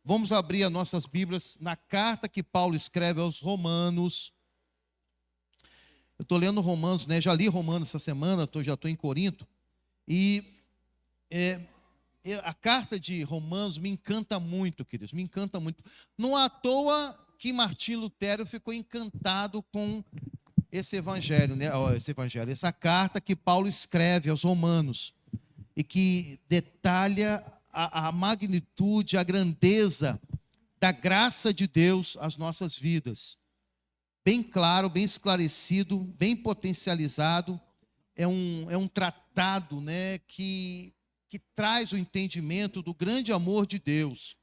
Vamos abrir as nossas Bíblias na carta que Paulo escreve aos Romanos. Eu estou lendo Romanos, né? Já li Romanos essa semana, já estou em Corinto. E a carta de Romanos me encanta muito, queridos, me encanta muito. Não à toa que Martim Lutero ficou encantado com esse evangelho, né? Essa carta que Paulo escreve aos Romanos e que detalha a magnitude, a grandeza da graça de Deus às nossas vidas. Bem claro, bem esclarecido, bem potencializado. É um tratado, né, que traz o entendimento do grande amor de Deus.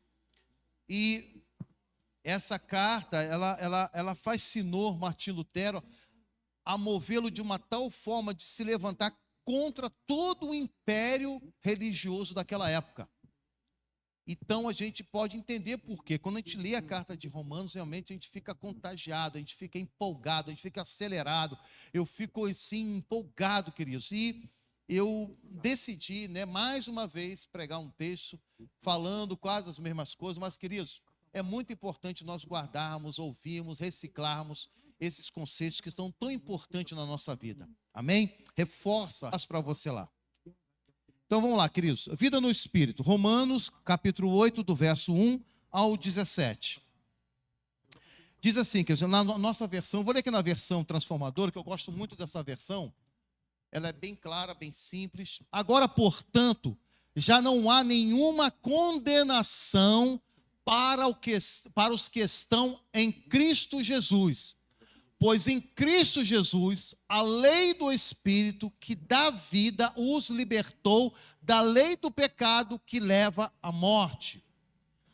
E essa carta, ela fascinou Martim Lutero a movê-lo de uma tal forma de se levantar contra todo o império religioso daquela época. Então a gente pode entender por quê. Quando a gente lê a carta de Romanos, realmente a gente fica contagiado, a gente fica empolgado, a gente fica acelerado. Eu fico assim empolgado, queridos. E eu decidi, né, mais uma vez pregar um texto falando quase as mesmas coisas, mas, queridos, é muito importante nós guardarmos, ouvirmos, reciclarmos esses conceitos que estão tão importantes na nossa vida. Amém? Reforça para você lá. Então vamos lá, queridos. Vida no Espírito. Romanos, capítulo 8, do verso 1 ao 17. Diz assim, queridos, na nossa versão, vou ler aqui na versão transformadora, que eu gosto muito dessa versão. Ela é bem clara, bem simples. Agora, portanto, já não há nenhuma condenação para os que estão em Cristo Jesus. Pois em Cristo Jesus, a lei do Espírito que dá vida os libertou da lei do pecado que leva à morte.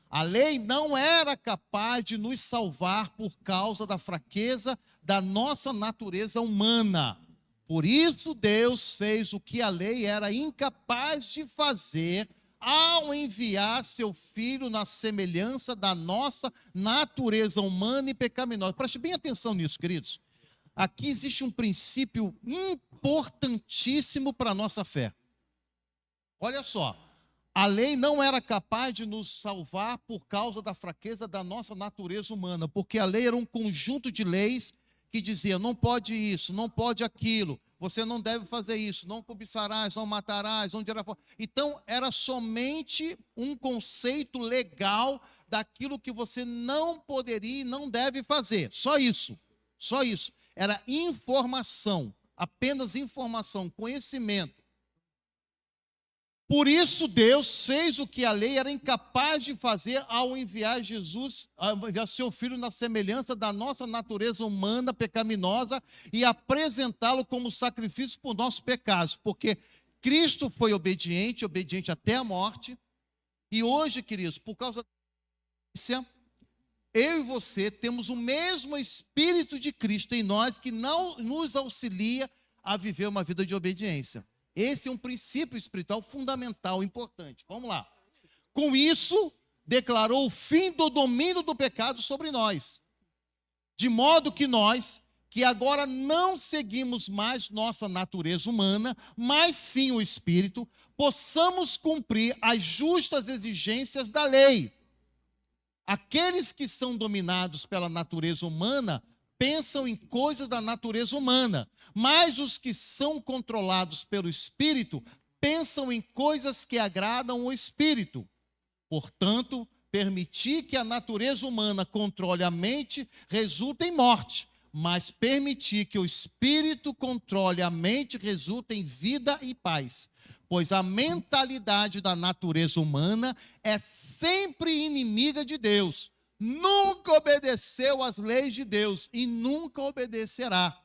A lei não era capaz de nos salvar por causa da fraqueza da nossa natureza humana. Por isso Deus fez o que a lei era incapaz de fazer ao enviar seu Filho na semelhança da nossa natureza humana e pecaminosa. Preste bem atenção nisso, queridos. Aqui existe um princípio importantíssimo para a nossa fé. Olha só, a lei não era capaz de nos salvar por causa da fraqueza da nossa natureza humana, porque a lei era um conjunto de leis que dizia, não pode isso, não pode aquilo, você não deve fazer isso, não cobiçarás, não matarás, não dirás. Então, era somente um conceito legal daquilo que você não poderia e não deve fazer. Só isso, só isso. Era informação, apenas informação, conhecimento. Por isso Deus fez o que a lei era incapaz de fazer ao enviar Jesus, ao enviar seu Filho na semelhança da nossa natureza humana pecaminosa e apresentá-lo como sacrifício por nossos pecados. Porque Cristo foi obediente até a morte. E hoje, queridos, por causa da obediência, eu e você temos o mesmo Espírito de Cristo em nós que não nos auxilia a viver uma vida de obediência. Esse é um princípio espiritual fundamental, importante. Vamos lá. Com isso, declarou o fim do domínio do pecado sobre nós. De modo que nós, que agora não seguimos mais nossa natureza humana, mas sim o Espírito, possamos cumprir as justas exigências da lei. Aqueles que são dominados pela natureza humana pensam em coisas da natureza humana, mas os que são controlados pelo Espírito pensam em coisas que agradam o Espírito. Portanto, permitir que a natureza humana controle a mente resulta em morte, mas permitir que o Espírito controle a mente resulta em vida e paz. Pois a mentalidade da natureza humana é sempre inimiga de Deus. Nunca obedeceu às leis de Deus e nunca obedecerá.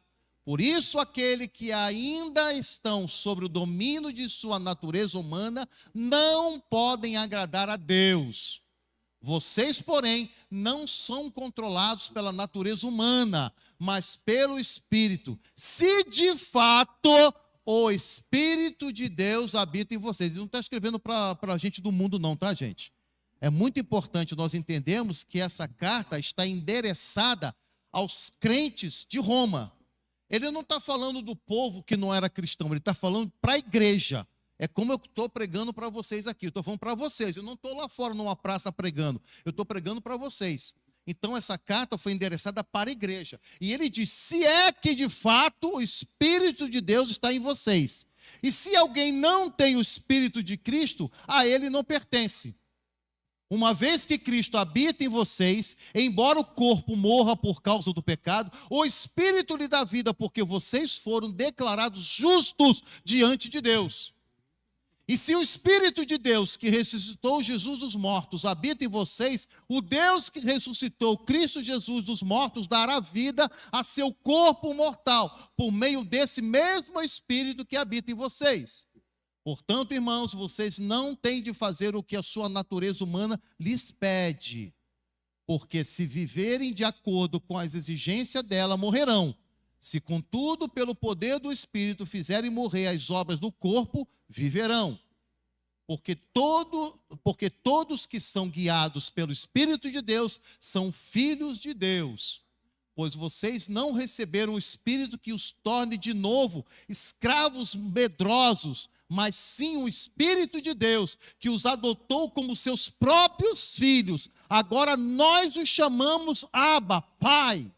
Por isso, aquele que ainda estão sobre o domínio de sua natureza humana não podem agradar a Deus. Vocês, porém, não são controlados pela natureza humana, mas pelo Espírito. Se de fato o Espírito de Deus habita em vocês. Ele não está escrevendo para a gente do mundo não, tá, gente? É muito importante nós entendermos que essa carta está endereçada aos crentes de Roma. Ele não está falando do povo que não era cristão, ele está falando para a igreja. É como eu estou pregando para vocês aqui. Eu estou falando para vocês. Eu não estou lá fora numa praça pregando. Eu estou pregando para vocês. Então, essa carta foi endereçada para a igreja. E ele diz: se é que de fato o Espírito de Deus está em vocês. E se alguém não tem o Espírito de Cristo, a ele não pertence. Uma vez que Cristo habita em vocês, embora o corpo morra por causa do pecado, o Espírito lhe dá vida, porque vocês foram declarados justos diante de Deus. E se o Espírito de Deus, que ressuscitou Jesus dos mortos, habita em vocês, o Deus que ressuscitou Cristo Jesus dos mortos dará vida a seu corpo mortal, por meio desse mesmo Espírito que habita em vocês. Portanto, irmãos, vocês não têm de fazer o que a sua natureza humana lhes pede, porque se viverem de acordo com as exigências dela, morrerão. Se, contudo, pelo poder do Espírito fizerem morrer as obras do corpo, viverão. Porque todos que são guiados pelo Espírito de Deus são filhos de Deus. Pois vocês não receberam o Espírito que os torne de novo escravos medrosos, mas sim o Espírito de Deus, que os adotou como seus próprios filhos. Agora nós os chamamos Abba, Pai.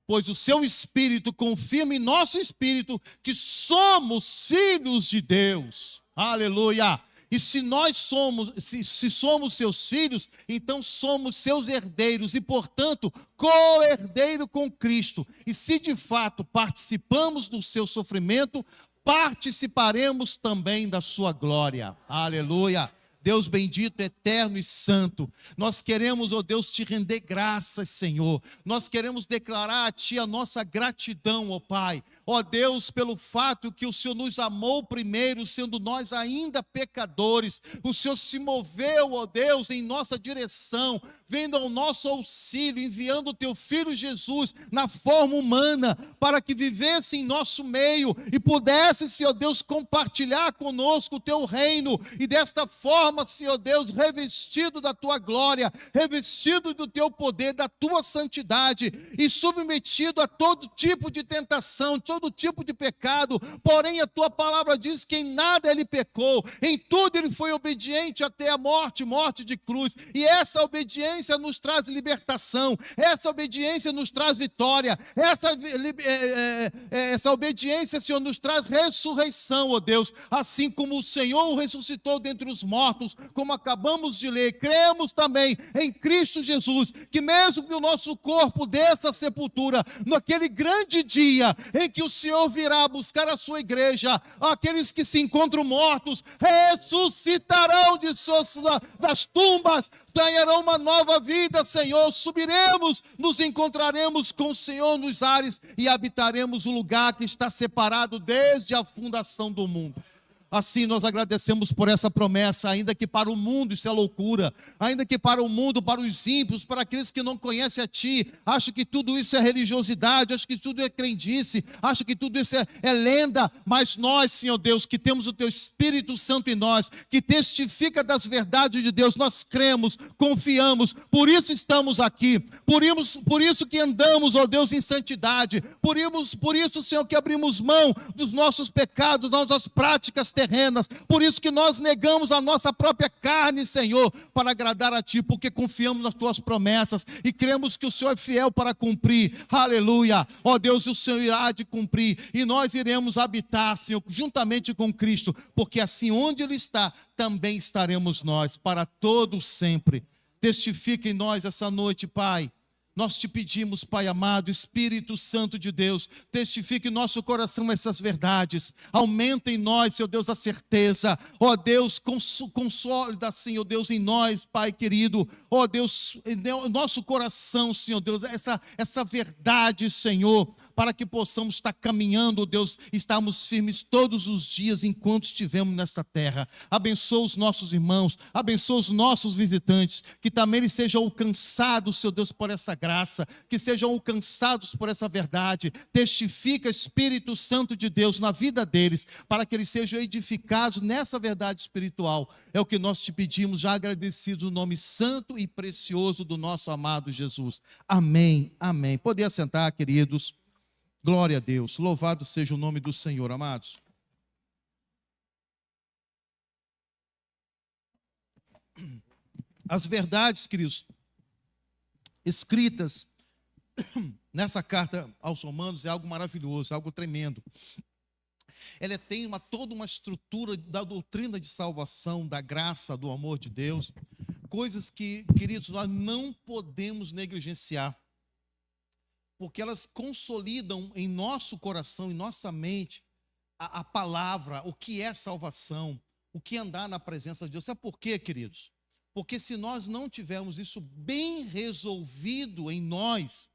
Pois o seu Espírito confirma em nosso Espírito que somos filhos de Deus. Aleluia! E se nós somos, se somos seus filhos, então somos seus herdeiros e, portanto, co-herdeiro com Cristo. E se de fato participamos do seu sofrimento, participaremos também da sua glória. Aleluia! Deus bendito, eterno e santo, nós queremos, ó Deus, te render graças, Senhor. Nós queremos declarar a Ti a nossa gratidão, ó Pai. Ó Deus, pelo fato que o Senhor nos amou primeiro, sendo nós ainda pecadores. O Senhor se moveu, ó Deus, em nossa direção, vendo ao nosso auxílio, enviando o Teu Filho Jesus na forma humana, para que vivesse em nosso meio e pudesse, Senhor Deus, compartilhar conosco o Teu reino. E desta forma, Senhor Deus, revestido da Tua glória, revestido do Teu poder, da Tua santidade e submetido a todo tipo de tentação, todo tipo de pecado. Porém, a Tua palavra diz que em nada Ele pecou, em tudo Ele foi obediente até a morte, morte de cruz. E essa obediência nos traz libertação, essa obediência nos traz vitória, essa obediência, Senhor, nos traz ressurreição, ó Deus. Assim como o Senhor o ressuscitou dentre os mortos, como acabamos de ler, cremos também em Cristo Jesus, que mesmo que o nosso corpo desça à sepultura, naquele grande dia em que o Senhor virá buscar a sua igreja, aqueles que se encontram mortos ressuscitarão das tumbas, ganharão uma nova vida, Senhor. Subiremos, nos encontraremos com o Senhor nos ares e habitaremos o lugar que está separado desde a fundação do mundo. Assim nós agradecemos por essa promessa, ainda que para o mundo isso é loucura, ainda que para o mundo, para os ímpios, para aqueles que não conhecem a Ti, acham que tudo isso é religiosidade, acham que tudo é crendice, acham que tudo isso é lenda, mas nós, Senhor Deus, que temos o Teu Espírito Santo em nós, que testifica das verdades de Deus, nós cremos, confiamos, por isso estamos aqui, por isso que andamos, ó Deus, em santidade, por isso, Senhor, que abrimos mão dos nossos pecados, das nossas práticas terrenas, por isso que nós negamos a nossa própria carne, Senhor, para agradar a Ti, porque confiamos nas Tuas promessas e cremos que o Senhor é fiel para cumprir. Aleluia! Ó Deus, o Senhor irá de cumprir e nós iremos habitar, Senhor, juntamente com Cristo, porque assim onde Ele está, também estaremos nós, para todo sempre. Testifica em nós essa noite, Pai. Nós te pedimos, Pai amado, Espírito Santo de Deus, testifique em nosso coração essas verdades, aumenta em nós, Senhor Deus, a certeza, ó Deus, consolida, Senhor Deus, em nós, Pai querido, ó Deus, em nosso coração, Senhor Deus, essa verdade, Senhor, para que possamos estar caminhando, Deus, estarmos firmes todos os dias enquanto estivermos nesta terra. Abençoa os nossos irmãos, abençoa os nossos visitantes, que também eles sejam alcançados, Senhor Deus, por essa graça, que sejam alcançados por essa verdade. Testifica, Espírito Santo de Deus, na vida deles, para que eles sejam edificados nessa verdade espiritual. É o que nós te pedimos, já agradecidos no nome santo e precioso do nosso amado Jesus. Amém, amém. Poder assentar, queridos. Glória a Deus, louvado seja o nome do Senhor, amados. as verdades, queridos, escritas nessa carta aos Romanos é algo maravilhoso, é algo tremendo. Ela tem toda uma estrutura da doutrina de salvação, da graça, do amor de Deus, coisas que, queridos, nós não podemos negligenciar, porque elas consolidam em nosso coração, em nossa mente, a palavra, o que é salvação, o que é andar na presença de Deus. Sabe por quê, queridos? Porque se nós não tivermos isso bem resolvido em nós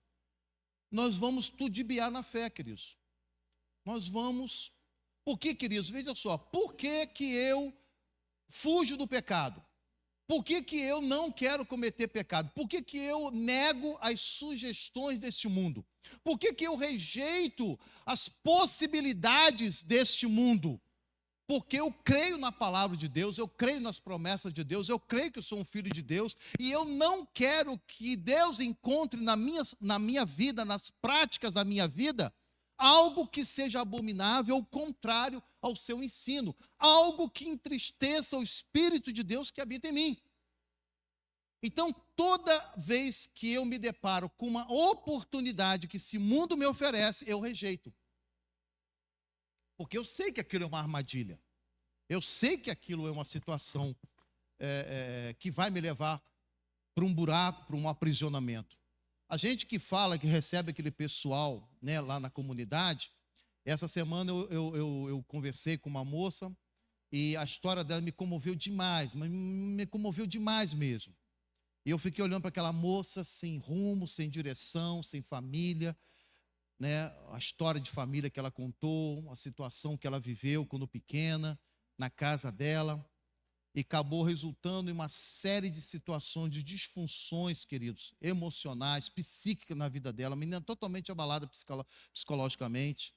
vamos tudibiar na fé, queridos. Nós vamos... Por que, queridos? Veja só, por que que eu fujo do pecado? Por que que eu não quero cometer pecado? Por que que eu nego as sugestões deste mundo? Por que que eu rejeito as possibilidades deste mundo? Porque eu creio na palavra de Deus, eu creio nas promessas de Deus, eu creio que eu sou um filho de Deus, e eu não quero que Deus encontre na minha vida, nas práticas da minha vida, algo que seja abominável ou contrário ao seu ensino, algo que entristeça o Espírito de Deus que habita em mim. Então, toda vez que eu me deparo com uma oportunidade que esse mundo me oferece, eu rejeito. Porque eu sei que aquilo é uma armadilha. Eu sei que aquilo é uma situação que vai me levar para um buraco, para um aprisionamento. A gente que fala, que recebe aquele pessoal, né, lá na comunidade, essa semana eu conversei com uma moça e a história dela me comoveu demais, mas me comoveu demais mesmo. E eu fiquei olhando para aquela moça sem rumo, sem direção, sem família, né, a história de família que ela contou, a situação que ela viveu quando pequena, na casa dela, e acabou resultando em uma série de situações, de disfunções, queridos, emocionais, psíquicas na vida dela, a menina totalmente abalada psicologicamente,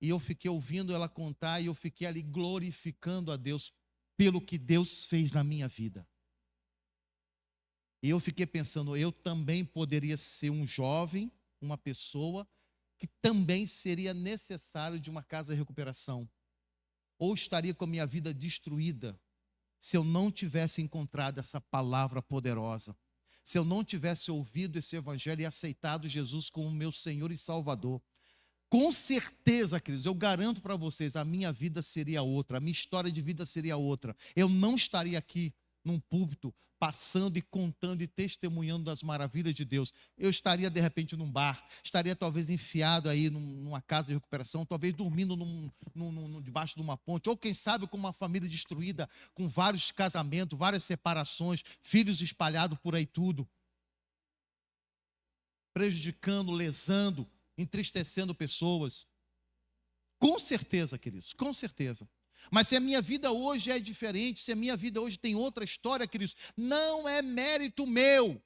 e eu fiquei ouvindo ela contar, e eu fiquei ali glorificando a Deus pelo que Deus fez na minha vida. E eu fiquei pensando, eu também poderia ser um jovem, uma pessoa, que também seria necessário de uma casa de recuperação, ou estaria com a minha vida destruída, se eu não tivesse encontrado essa palavra poderosa, se eu não tivesse ouvido esse evangelho e aceitado Jesus como meu Senhor e Salvador. Com certeza, queridos, eu garanto para vocês, a minha vida seria outra, a minha história de vida seria outra. Eu não estaria aqui num púlpito, passando e contando e testemunhando das maravilhas de Deus. Eu estaria de repente num bar, estaria talvez enfiado aí numa casa de recuperação, talvez dormindo debaixo de uma ponte, ou quem sabe com uma família destruída, com vários casamentos, várias separações, filhos espalhados por aí tudo, prejudicando, lesando, entristecendo pessoas. Com certeza, queridos, com certeza. Mas se a minha vida hoje é diferente, se a minha vida hoje tem outra história, queridos, não é mérito meu,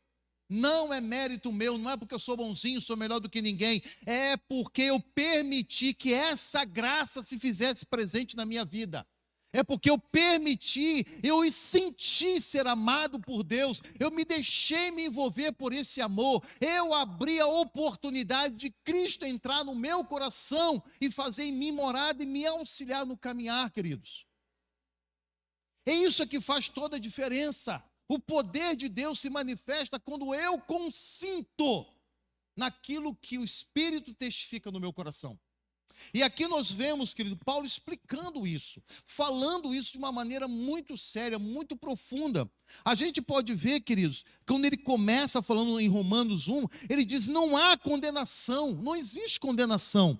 não é porque eu sou bonzinho, sou melhor do que ninguém, é porque eu permiti que essa graça se fizesse presente na minha vida. É porque eu permiti, eu senti ser amado por Deus, eu me deixei me envolver por esse amor, eu abri a oportunidade de Cristo entrar no meu coração e fazer em mim morada e me auxiliar no caminhar, queridos. É isso que faz toda a diferença. O poder de Deus se manifesta quando eu consinto naquilo que o Espírito testifica no meu coração. E aqui nós vemos, querido, Paulo explicando isso, falando isso de uma maneira muito séria, muito profunda. A gente pode ver, queridos, quando ele começa falando em Romanos 1, ele diz, não há condenação, não existe condenação.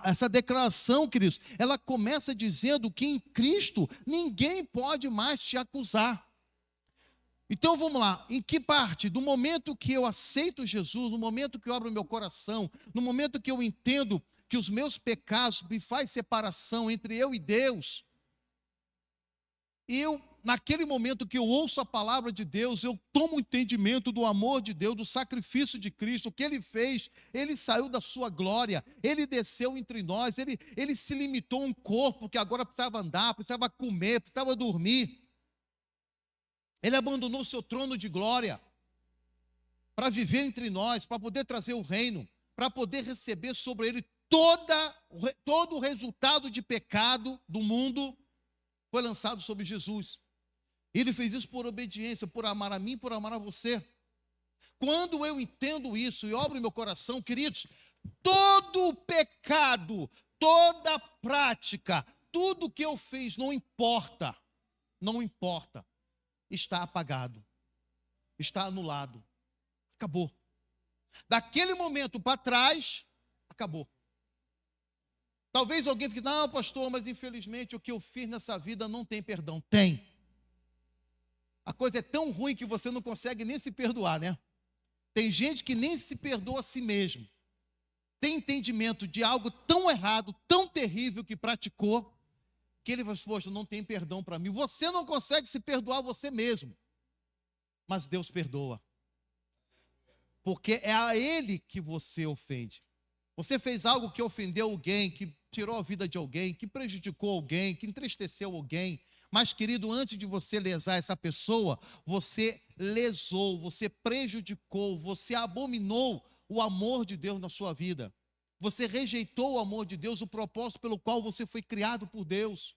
Essa declaração, queridos, ela começa dizendo que em Cristo ninguém pode mais te acusar. Então vamos lá, em que parte? Do momento que eu aceito Jesus, no momento que eu abro meu coração, no momento que eu entendo que os meus pecados me faz separação entre eu e Deus, e eu, naquele momento que eu ouço a palavra de Deus, eu tomo entendimento do amor de Deus, do sacrifício de Cristo, o que Ele fez, Ele saiu da sua glória, Ele desceu entre nós, Ele se limitou a um corpo que agora precisava andar, precisava comer, precisava dormir. Ele abandonou o seu trono de glória para viver entre nós, para poder trazer o reino, para poder receber sobre Ele todo o resultado de pecado do mundo foi lançado sobre Jesus. Ele fez isso por obediência, por amar a mim, por amar a você. Quando eu entendo isso e abro meu coração, queridos, todo pecado, toda prática, tudo que eu fiz, não importa, está apagado, está anulado, acabou. Daquele momento para trás, acabou. Talvez alguém fique, não, pastor, mas infelizmente o que eu fiz nessa vida não tem perdão. Tem. A coisa é tão ruim que você não consegue nem se perdoar, né? Tem gente que nem se perdoa a si mesmo. Tem entendimento de algo tão errado, tão terrível que praticou, que ele fala, poxa, não tem perdão para mim. Você não consegue se perdoar você mesmo. Mas Deus perdoa. Porque é a Ele que você ofende. Você fez algo que ofendeu alguém, que tirou a vida de alguém, que prejudicou alguém, que entristeceu alguém. Mas, querido, antes de você lesar essa pessoa, você lesou, você prejudicou, você abominou o amor de Deus na sua vida. Você rejeitou o amor de Deus, o propósito pelo qual você foi criado por Deus.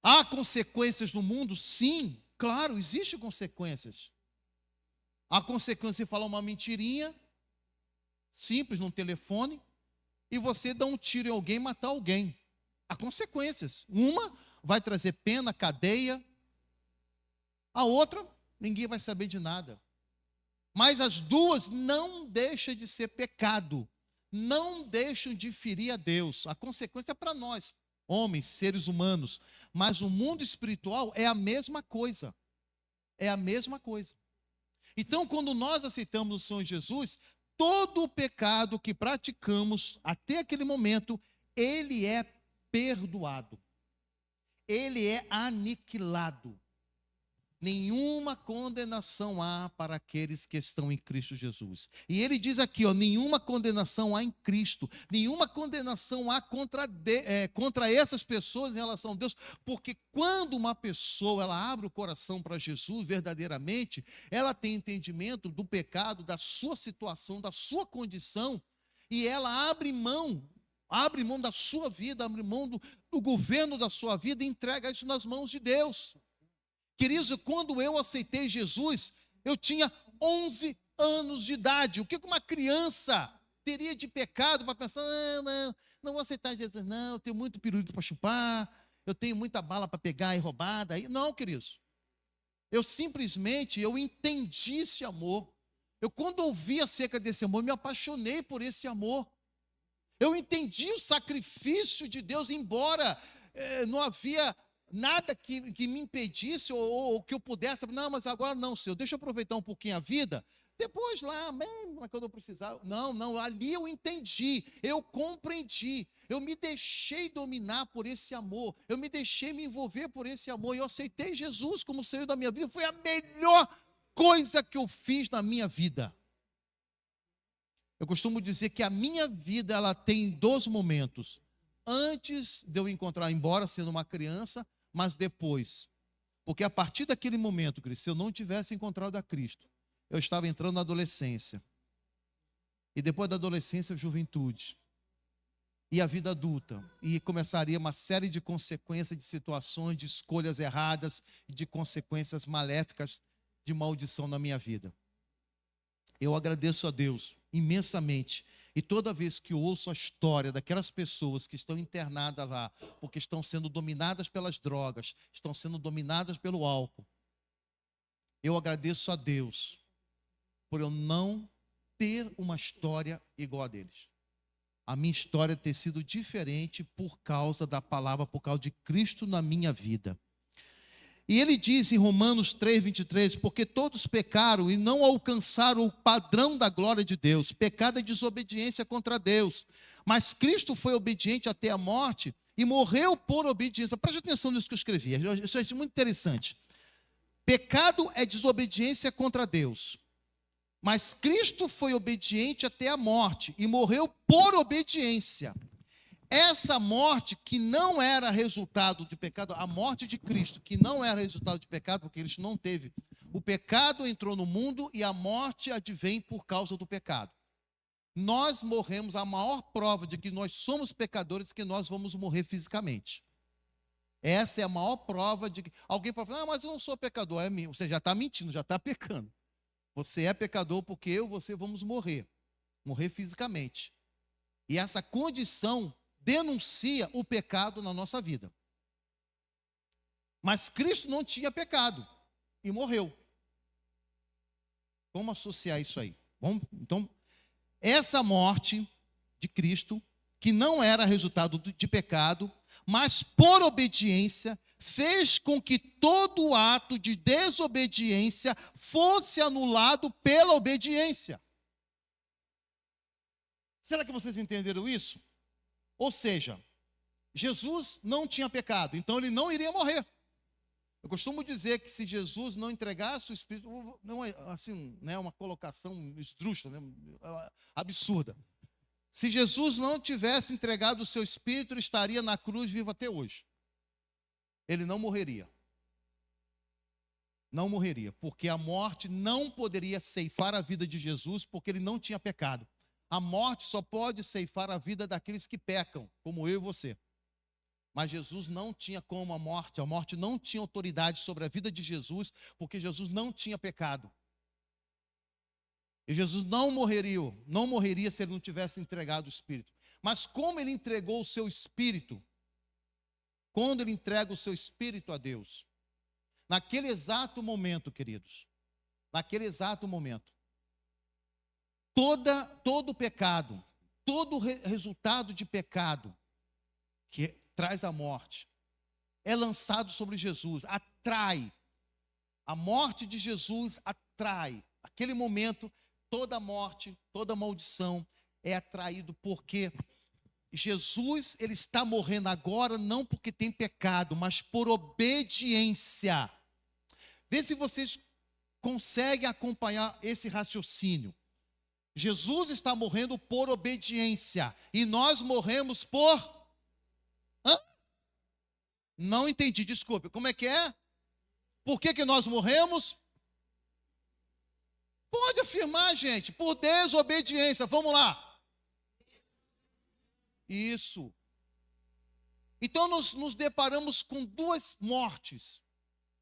Há consequências no mundo? Sim, claro, existem consequências. Há consequência de falar uma mentirinha, simples, num telefone, e você dar um tiro em alguém e matar alguém. Há consequências. Uma vai trazer pena, cadeia. A outra, ninguém vai saber de nada. Mas as duas não deixam de ser pecado. Não deixam de ferir a Deus. A consequência é para nós, homens, seres humanos. Mas o mundo espiritual é a mesma coisa. É a mesma coisa. Então, quando nós aceitamos o Senhor Jesus, todo o pecado que praticamos até aquele momento, ele é perdoado. Ele é aniquilado. Nenhuma condenação há para aqueles que estão em Cristo Jesus. E ele diz aqui, nenhuma condenação há em Cristo. Nenhuma condenação há contra essas pessoas em relação a Deus. Porque quando uma pessoa ela abre o coração para Jesus verdadeiramente, ela tem entendimento do pecado, da sua situação, da sua condição. E ela abre mão da sua vida, abre mão do governo da sua vida e entrega isso nas mãos de Deus. Queridos, quando eu aceitei Jesus, eu tinha 11 anos de idade. O que uma criança teria de pecado para pensar, não vou aceitar Jesus, não, eu tenho muito pirulito para chupar, eu tenho muita bala para pegar e roubada. Não, queridos. Eu simplesmente, entendi esse amor. Quando ouvi acerca desse amor, me apaixonei por esse amor. Eu entendi o sacrifício de Deus, embora não havia nada que me impedisse ou que eu pudesse, não, mas agora não, Senhor, deixa eu aproveitar um pouquinho a vida, depois lá, quando eu precisar, não, ali eu entendi, eu compreendi, eu me deixei dominar por esse amor, eu me deixei me envolver por esse amor, e eu aceitei Jesus como Senhor da minha vida, foi a melhor coisa que eu fiz na minha vida. Eu costumo dizer que a minha vida, ela tem 2 momentos, antes de eu encontrar, embora sendo uma criança, mas depois, porque a partir daquele momento, Cristo, se eu não tivesse encontrado a Cristo, eu estava entrando na adolescência, e depois da adolescência, a juventude, e a vida adulta, e começaria uma série de consequências, de situações, de escolhas erradas, de consequências maléficas, de maldição na minha vida. Eu agradeço a Deus imensamente. E toda vez que eu ouço a história daquelas pessoas que estão internadas lá, porque estão sendo dominadas pelas drogas, estão sendo dominadas pelo álcool, eu agradeço a Deus por eu não ter uma história igual a deles. A minha história ter sido diferente por causa da palavra, por causa de Cristo na minha vida. E ele diz em Romanos 3:23, porque todos pecaram e não alcançaram o padrão da glória de Deus. Pecado é desobediência contra Deus. Mas Cristo foi obediente até a morte e morreu por obediência. Preste atenção nisso que eu escrevi, isso é muito interessante. Pecado é desobediência contra Deus. Mas Cristo foi obediente até a morte e morreu por obediência. Essa morte que não era resultado de pecado, a morte de Cristo, que não era resultado de pecado, porque Cristo não teve. O pecado entrou no mundo e a morte advém por causa do pecado. Nós morremos, a maior prova de que nós somos pecadores, que nós vamos morrer fisicamente. Essa é a maior prova de que alguém pode falar, mas eu não sou pecador. Você já está mentindo, já está pecando. Você é pecador porque eu e você vamos morrer fisicamente. E essa condição denuncia o pecado na nossa vida. Mas Cristo não tinha pecado e morreu. Vamos associar isso aí. Então, essa morte de Cristo, que não era resultado de pecado, mas por obediência, fez com que todo ato de desobediência fosse anulado pela obediência. Será que vocês entenderam isso? Ou seja, Jesus não tinha pecado, então ele não iria morrer. Eu costumo dizer que se Jesus não entregasse o Espírito, não é assim, né, uma colocação esdrúxula, né, absurda. Se Jesus não tivesse entregado o seu Espírito, ele estaria na cruz vivo até hoje. Ele não morreria. Não morreria, porque a morte não poderia ceifar a vida de Jesus, porque ele não tinha pecado. A morte só pode ceifar a vida daqueles que pecam, como eu e você. Mas Jesus não tinha como a morte não tinha autoridade sobre a vida de Jesus, porque Jesus não tinha pecado. E Jesus não morreria se ele não tivesse entregado o Espírito. Mas como ele entregou o seu Espírito, quando ele entrega o seu Espírito a Deus, naquele exato momento, queridos, naquele exato momento, todo pecado, todo resultado de pecado que traz a morte, é lançado sobre Jesus, atrai. A morte de Jesus atrai. Naquele momento, toda morte, toda maldição é atraído, porque Jesus, ele está morrendo agora não porque tem pecado, mas por obediência. Vê se vocês conseguem acompanhar esse raciocínio. Jesus está morrendo por obediência, e nós morremos por... Não entendi, desculpe. Como é que é? Por que nós morremos? Pode afirmar, gente, por desobediência. Vamos lá. Isso. Então nos deparamos com duas mortes.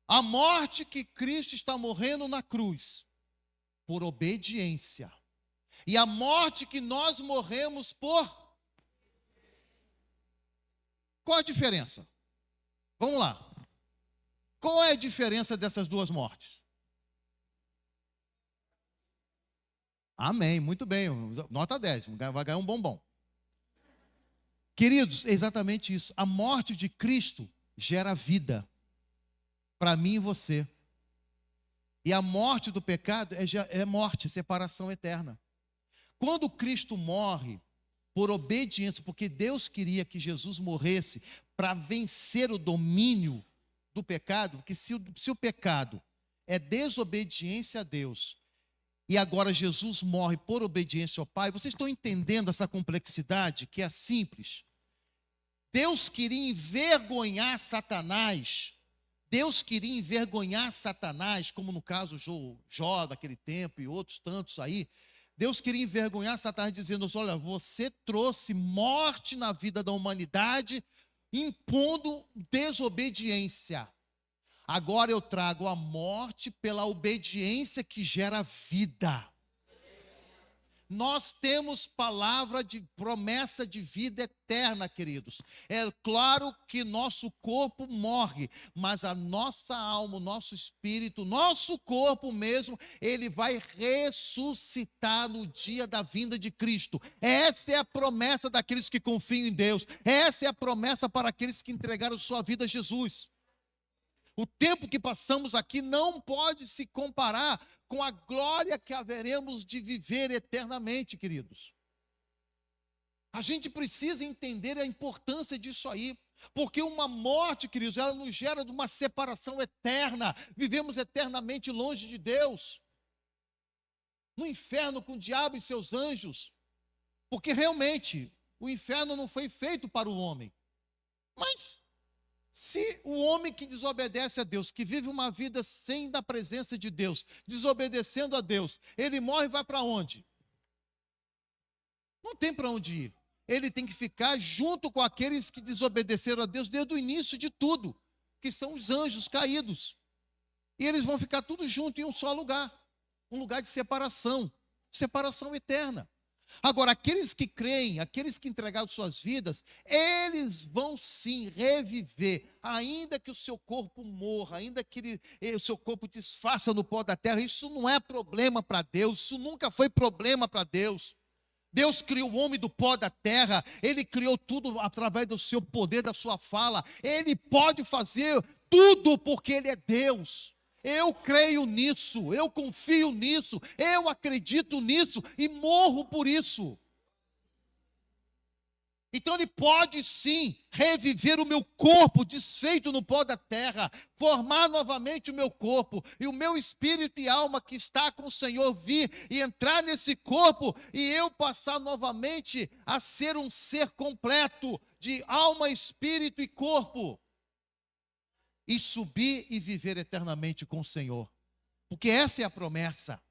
A morte que Cristo está morrendo na cruz, por obediência. E a morte que nós morremos por... Qual a diferença? Vamos lá. Qual é a diferença dessas duas mortes? Amém, muito bem. Nota 10, vai ganhar um bombom. Queridos, é exatamente isso. A morte de Cristo gera vida para mim e você. E a morte do pecado é morte, separação eterna. Quando Cristo morre por obediência, porque Deus queria que Jesus morresse para vencer o domínio do pecado, porque se o pecado é desobediência a Deus, e agora Jesus morre por obediência ao Pai, vocês estão entendendo essa complexidade que é simples? Deus queria envergonhar Satanás, como no caso Jó daquele tempo e outros tantos aí. Deus queria envergonhar Satanás dizendo: olha, você trouxe morte na vida da humanidade, impondo desobediência. Agora eu trago a morte pela obediência que gera vida. Nós temos palavra de promessa de vida eterna, queridos. É claro que nosso corpo morre, mas a nossa alma, o nosso espírito, o nosso corpo mesmo, ele vai ressuscitar no dia da vinda de Cristo. Essa é a promessa daqueles que confiam em Deus. Essa é a promessa para aqueles que entregaram sua vida a Jesus. O tempo que passamos aqui não pode se comparar com a glória que haveremos de viver eternamente, queridos. A gente precisa entender a importância disso aí, porque uma morte, queridos, ela nos gera uma separação eterna. Vivemos eternamente longe de Deus, no inferno com o diabo e seus anjos, porque realmente o inferno não foi feito para o homem. Mas se o homem que desobedece a Deus, que vive uma vida sem da presença de Deus, desobedecendo a Deus, ele morre e vai para onde? Não tem para onde ir. ele tem que ficar junto com aqueles que desobedeceram a Deus desde o início de tudo, que são os anjos caídos. E eles vão ficar tudo junto em um só lugar, um lugar de separação, separação eterna. Agora, aqueles que creem, aqueles que entregaram suas vidas, eles vão sim reviver, ainda que o seu corpo morra, ainda que o seu corpo desfaça no pó da terra. Isso não é problema para Deus, isso nunca foi problema para Deus. Deus criou o homem do pó da terra, Ele criou tudo através do seu poder, da sua fala. Ele pode fazer tudo porque Ele é Deus. Eu creio nisso, eu confio nisso, eu acredito nisso e morro por isso. Então Ele pode sim reviver o meu corpo desfeito no pó da terra, formar novamente o meu corpo, e o meu espírito e alma que está com o Senhor vir e entrar nesse corpo, e eu passar novamente a ser um ser completo de alma, espírito e corpo. E subir e viver eternamente com o Senhor. Porque essa é a promessa.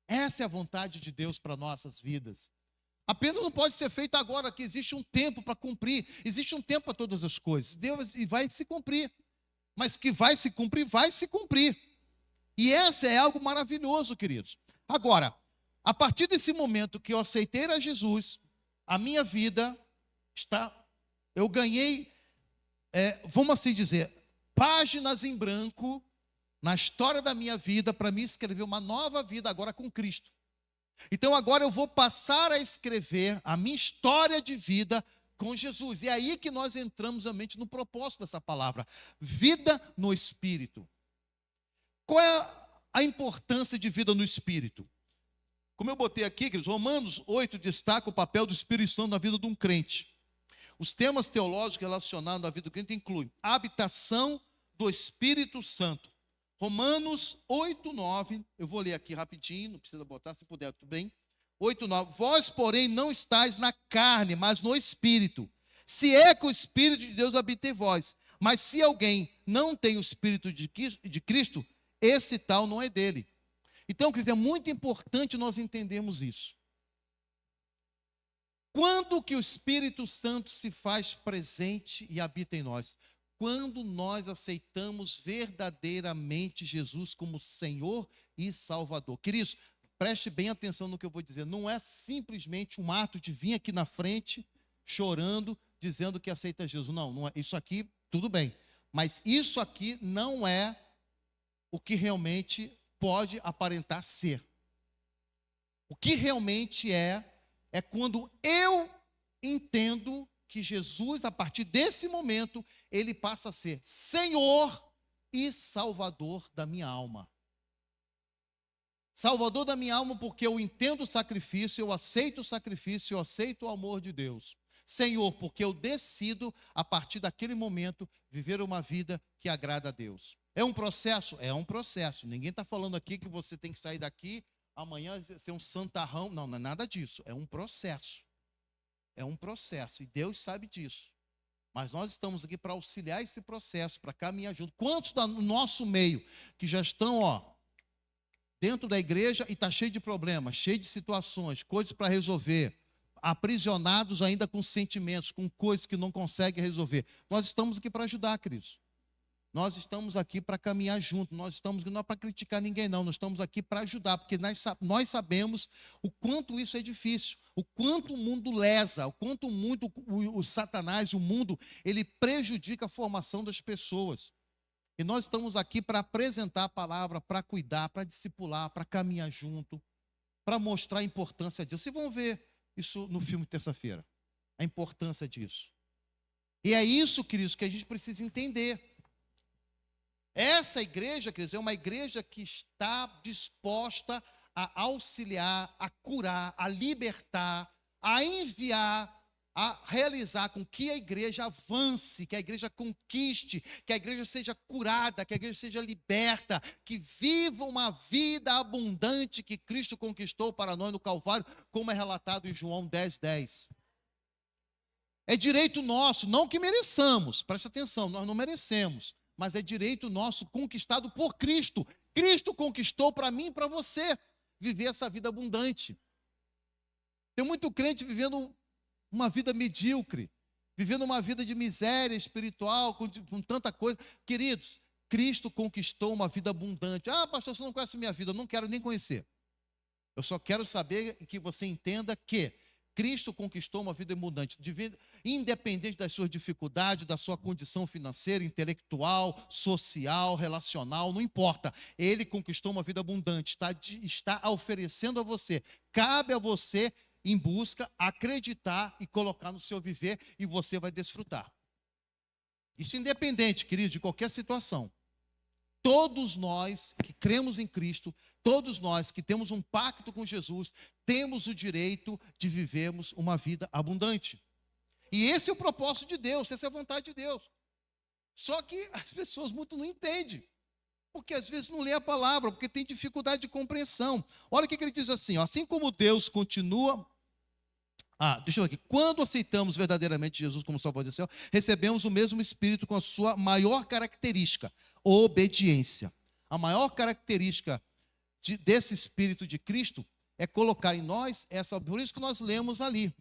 Essa é a vontade de Deus para nossas vidas. Apenas não pode ser feito agora, que existe um tempo para cumprir. Existe um tempo para todas as coisas. Deus e vai se cumprir. Mas que vai se cumprir, vai se cumprir. E essa é algo maravilhoso, queridos. Agora, a partir desse momento que eu aceitei a Jesus, a minha vida está... Eu ganhei... vamos assim dizer, páginas em branco na história da minha vida para me escrever uma nova vida agora com Cristo. Então agora eu vou passar a escrever a minha história de vida com Jesus. E é aí que nós entramos realmente no propósito dessa palavra, vida no Espírito. Qual é a importância de vida no Espírito? Como eu botei aqui, queridos, Romanos 8 destaca o papel do Espírito Santo na vida de um crente. Os temas teológicos relacionados à vida do crente incluem a habitação do Espírito Santo. Romanos 8, 9, eu vou ler aqui rapidinho, não precisa botar, se puder, tudo bem. 8, 9, vós, porém, não estáis na carne, mas no Espírito. Se é que o Espírito de Deus habita em vós. Mas se alguém não tem o Espírito de Cristo, esse tal não é dele. Então, queridos, é muito importante nós entendermos isso. Quando que o Espírito Santo se faz presente e habita em nós? Quando nós aceitamos verdadeiramente Jesus como Senhor e Salvador. Queridos, preste bem atenção no que eu vou dizer. Não é simplesmente um ato de vir aqui na frente, chorando, dizendo que aceita Jesus. Não, não é. Isso aqui, tudo bem. Mas isso aqui não é o que realmente pode aparentar ser. O que realmente é quando eu entendo que Jesus, a partir desse momento, ele passa a ser Senhor e Salvador da minha alma. Salvador da minha alma porque eu entendo o sacrifício, eu aceito o sacrifício, eu aceito o amor de Deus. Senhor, porque eu decido, a partir daquele momento, viver uma vida que agrada a Deus. É um processo? É um processo. Ninguém está falando aqui que você tem que sair daqui amanhã ser um santarrão. Não, não é nada disso. É um processo. É um processo. E Deus sabe disso. Mas nós estamos aqui para auxiliar esse processo, para caminhar junto. Quantos no nosso meio que já estão, dentro da igreja e está cheio de problemas, cheio de situações, coisas para resolver, aprisionados ainda com sentimentos, com coisas que não conseguem resolver. Nós estamos aqui para ajudar, queridos. Nós estamos aqui para caminhar junto, nós estamos aqui não é para criticar ninguém não, nós estamos aqui para ajudar, porque nós sabemos o quanto isso é difícil, o quanto o mundo lesa, o quanto muito o Satanás, o mundo, ele prejudica a formação das pessoas. E nós estamos aqui para apresentar a palavra, para cuidar, para discipular, para caminhar junto, para mostrar a importância disso. Vocês vão ver isso no filme terça-feira, a importância disso. E é isso, queridos, que a gente precisa entender. Essa igreja, queridos, é uma igreja que está disposta a auxiliar, a curar, a libertar, a enviar, a realizar com que a igreja avance, que a igreja conquiste, que a igreja seja curada, que a igreja seja liberta, que viva uma vida abundante que Cristo conquistou para nós no Calvário, como é relatado em João 10, 10. É direito nosso, não que mereçamos, preste atenção, nós não merecemos. Mas é direito nosso conquistado por Cristo. Cristo conquistou para mim e para você viver essa vida abundante. Tem muito crente vivendo uma vida medíocre, vivendo uma vida de miséria espiritual, com tanta coisa. Queridos, Cristo conquistou uma vida abundante. Ah, pastor, você não conhece a minha vida, eu não quero nem conhecer. Eu só quero saber que você entenda que Cristo conquistou uma vida abundante, independente das suas dificuldades, da sua condição financeira, intelectual, social, relacional, não importa. Ele conquistou uma vida abundante, está oferecendo a você. Cabe a você, em busca, acreditar e colocar no seu viver, e você vai desfrutar. Isso independente, querido, de qualquer situação. Todos nós que cremos em Cristo, todos nós que temos um pacto com Jesus, temos o direito de vivermos uma vida abundante. E esse é o propósito de Deus, essa é a vontade de Deus. Só que as pessoas muito não entendem, porque às vezes não lê a palavra, porque tem dificuldade de compreensão. Olha o que ele diz assim, ó, assim como Deus continua... deixa eu ver aqui. Quando aceitamos verdadeiramente Jesus como Salvador do céu, recebemos o mesmo Espírito com a sua maior característica, obediência. A maior característica desse Espírito de Cristo é colocar em nós por isso que nós lemos ali,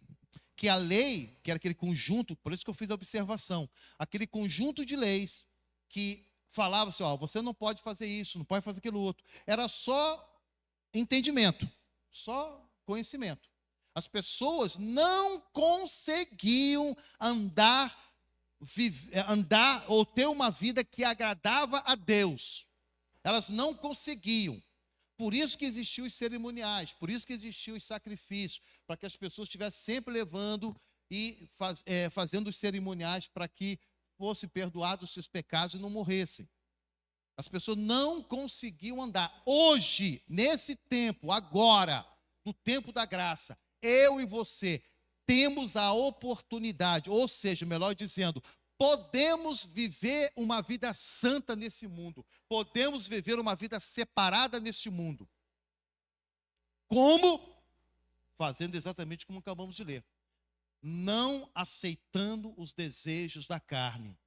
que a lei, que era aquele conjunto, por isso que eu fiz a observação, aquele conjunto de leis que falava assim, ó, você não pode fazer isso, não pode fazer aquilo outro. Era só entendimento, só conhecimento. As pessoas não conseguiam andar ou ter uma vida que agradava a Deus. Elas não conseguiam. Por isso que existiam os cerimoniais, por isso que existiam os sacrifícios, para que as pessoas estivessem sempre levando e fazendo os cerimoniais para que fossem perdoados os seus pecados e não morressem. As pessoas não conseguiam andar. Hoje, nesse tempo, agora, no tempo da graça, eu e você temos a oportunidade, ou seja, melhor dizendo, podemos viver uma vida santa nesse mundo. Podemos viver uma vida separada nesse mundo. Como? Fazendo exatamente como acabamos de ler. Não aceitando os desejos da carne.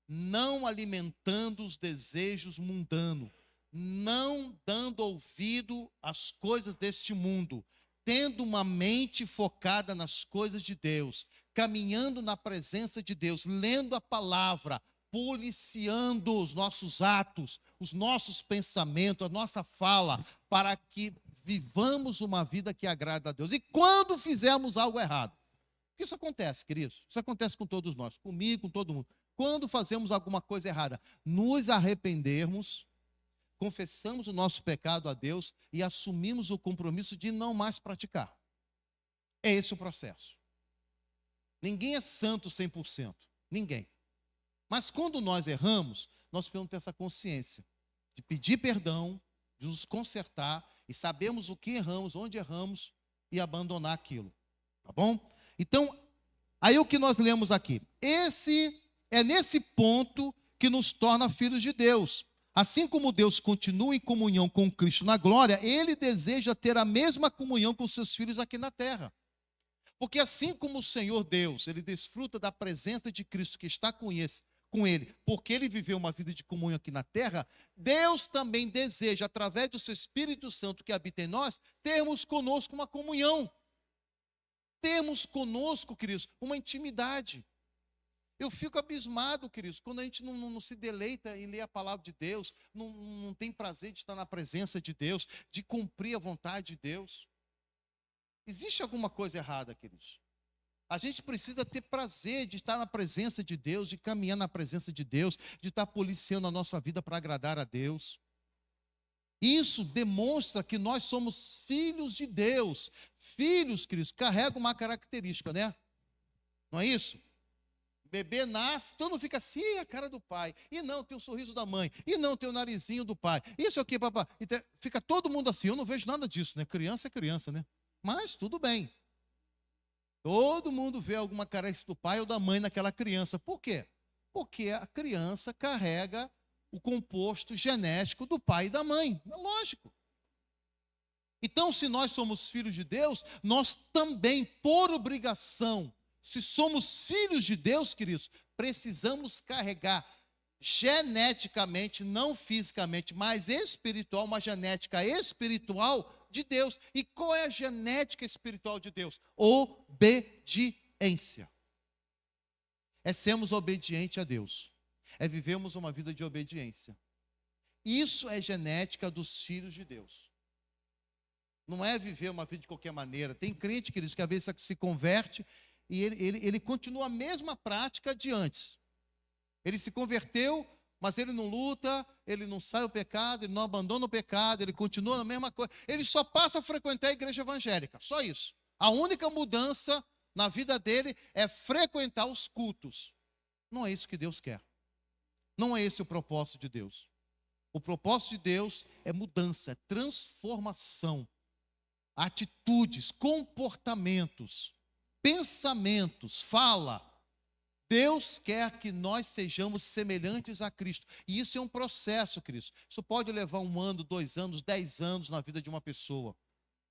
Não alimentando os desejos mundanos. Não dando ouvido às coisas deste mundo. Tendo uma mente focada nas coisas de Deus, caminhando na presença de Deus, lendo a palavra, policiando os nossos atos, os nossos pensamentos, a nossa fala, para que vivamos uma vida que agrada a Deus. E quando fizermos algo errado, isso acontece, queridos, isso acontece com todos nós, comigo, com todo mundo. Quando fazemos alguma coisa errada, nos arrependermos, confessamos o nosso pecado a Deus e assumimos o compromisso de não mais praticar. É esse o processo. Ninguém é santo 100%. Ninguém. Mas quando nós erramos, nós precisamos ter essa consciência de pedir perdão, de nos consertar e sabemos o que erramos, onde erramos e abandonar aquilo. Tá bom? Então, aí o que nós lemos aqui. É nesse ponto que nos torna filhos de Deus. Assim como Deus continua em comunhão com Cristo na glória, Ele deseja ter a mesma comunhão com seus filhos aqui na terra. Porque assim como o Senhor Deus, Ele desfruta da presença de Cristo que está com Ele, porque Ele viveu uma vida de comunhão aqui na terra, Deus também deseja, através do seu Espírito Santo que habita em nós, termos conosco uma comunhão. Termos conosco, queridos, uma intimidade. Eu fico abismado, queridos, quando a gente não se deleita em ler a palavra de Deus, não tem prazer de estar na presença de Deus, de cumprir a vontade de Deus. Existe alguma coisa errada, queridos? A gente precisa ter prazer de estar na presença de Deus, de caminhar na presença de Deus, de estar policiando a nossa vida para agradar a Deus. Isso demonstra que nós somos filhos de Deus. Filhos, queridos, carregam uma característica, né? Não é isso? Bebê nasce, todo mundo fica assim, a cara do pai. E não, tem o sorriso da mãe. E não, tem o narizinho do pai. Isso aqui, papai. Então, fica todo mundo assim. Eu não vejo nada disso, né? Criança é criança, né? Mas tudo bem. Todo mundo vê alguma carência do pai ou da mãe naquela criança. Por quê? Porque a criança carrega o composto genético do pai e da mãe. É lógico. Então, se nós somos filhos de Deus, nós também, por obrigação, se somos filhos de Deus, queridos, precisamos carregar geneticamente, não fisicamente, mas espiritual, uma genética espiritual de Deus. E qual é a genética espiritual de Deus? Obediência. obediência. É sermos obedientes a Deus. É vivermos uma vida de obediência. Isso é genética dos filhos de Deus. Não é viver uma vida de qualquer maneira. Tem crente, queridos, que às vezes se converte e ele continua a mesma prática de antes. Ele se converteu, mas ele não luta, ele não sai do pecado, ele não abandona o pecado, ele continua na mesma coisa. Ele só passa a frequentar a igreja evangélica, só isso. A única mudança na vida dele é frequentar os cultos. Não é isso que Deus quer. Não é esse o propósito de Deus. O propósito de Deus é mudança, é transformação. Atitudes, comportamentos, pensamentos, fala. Deus quer que nós sejamos semelhantes a Cristo. E isso é um processo, Cristo. Isso pode levar 1 ano, 2 anos, 10 anos na vida de uma pessoa.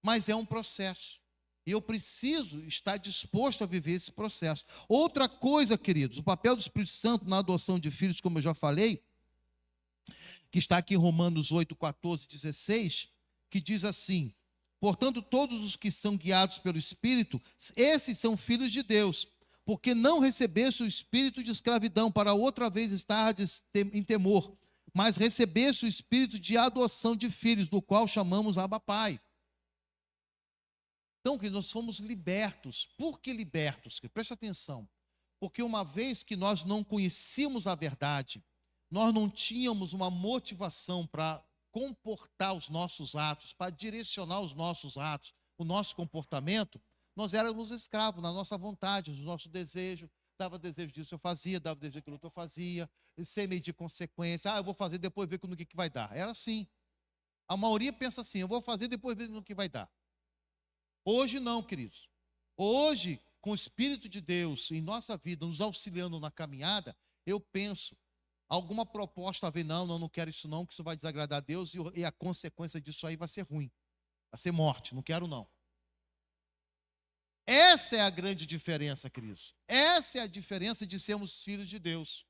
Mas é um processo. E eu preciso estar disposto a viver esse processo. Outra coisa, queridos, o papel do Espírito Santo na adoção de filhos, como eu já falei, que está aqui em Romanos 8, 14, 16, que diz assim: portanto, todos os que são guiados pelo Espírito, esses são filhos de Deus, porque não recebeste o espírito de escravidão para outra vez estar em temor, mas recebeste o espírito de adoção de filhos, do qual chamamos Abba Pai. Então, que nós fomos libertos. Por que libertos? Preste atenção. Porque uma vez que nós não conhecíamos a verdade, nós não tínhamos uma motivação para comportar os nossos atos, para direcionar os nossos atos, o nosso comportamento, nós éramos escravos na nossa vontade, no nosso desejo. Dava desejo disso, eu fazia, dava desejo daquilo, eu fazia, sem medir consequência. Eu vou fazer, depois ver no que vai dar. Era assim. A maioria pensa assim: eu vou fazer, depois ver no que vai dar. Hoje não, queridos. Hoje, com o Espírito de Deus em nossa vida, nos auxiliando na caminhada, eu penso, alguma proposta vem, não quero isso não, que isso vai desagradar a Deus, e a consequência disso aí vai ser ruim, vai ser morte, não quero não. Essa é a grande diferença, queridos. Essa é a diferença de sermos filhos de Deus.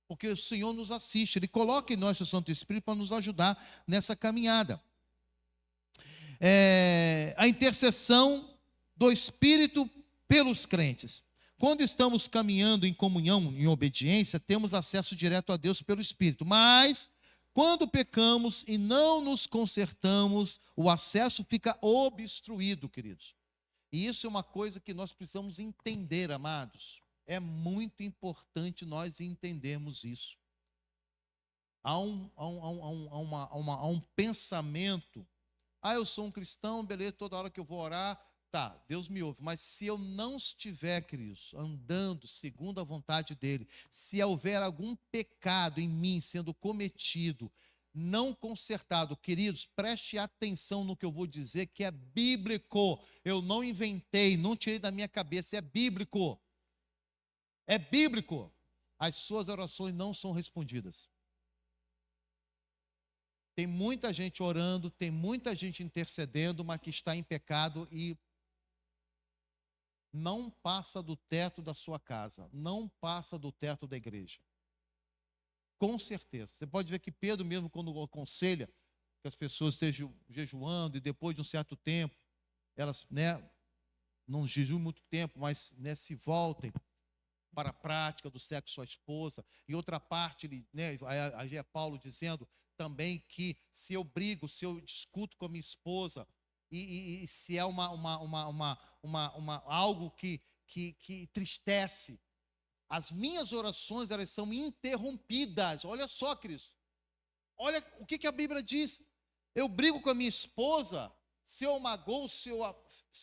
Porque o Senhor nos assiste, Ele coloca em nós o Santo Espírito para nos ajudar nessa caminhada. A intercessão do Espírito pelos crentes. Quando estamos caminhando em comunhão, em obediência, temos acesso direto a Deus pelo Espírito. Mas, quando pecamos e não nos consertamos, o acesso fica obstruído, queridos. E isso é uma coisa que nós precisamos entender, amados. É muito importante nós entendermos isso. Há um pensamento: eu sou um cristão, beleza, toda hora que eu vou orar, tá, Deus me ouve. Mas se eu não estiver, queridos, andando segundo a vontade dEle, se houver algum pecado em mim sendo cometido, não consertado, queridos, preste atenção no que eu vou dizer, que é bíblico. Eu não inventei, não tirei da minha cabeça, é bíblico. É bíblico. As suas orações não são respondidas. Tem muita gente orando, tem muita gente intercedendo, mas que está em pecado e não passa do teto da sua casa, não passa do teto da igreja. Com certeza. Você pode ver que Pedro mesmo, quando aconselha que as pessoas estejam jejuando e depois de um certo tempo, elas não jejuem muito tempo, mas se voltem para a prática do sexo à esposa. E outra parte, aí é Paulo dizendo também que se eu brigo, se eu discuto com a minha esposa, e se é algo que entristece, as minhas orações, elas são interrompidas. Olha só, Cristo. Olha o que a Bíblia diz. Eu brigo com a minha esposa, se eu magoo, se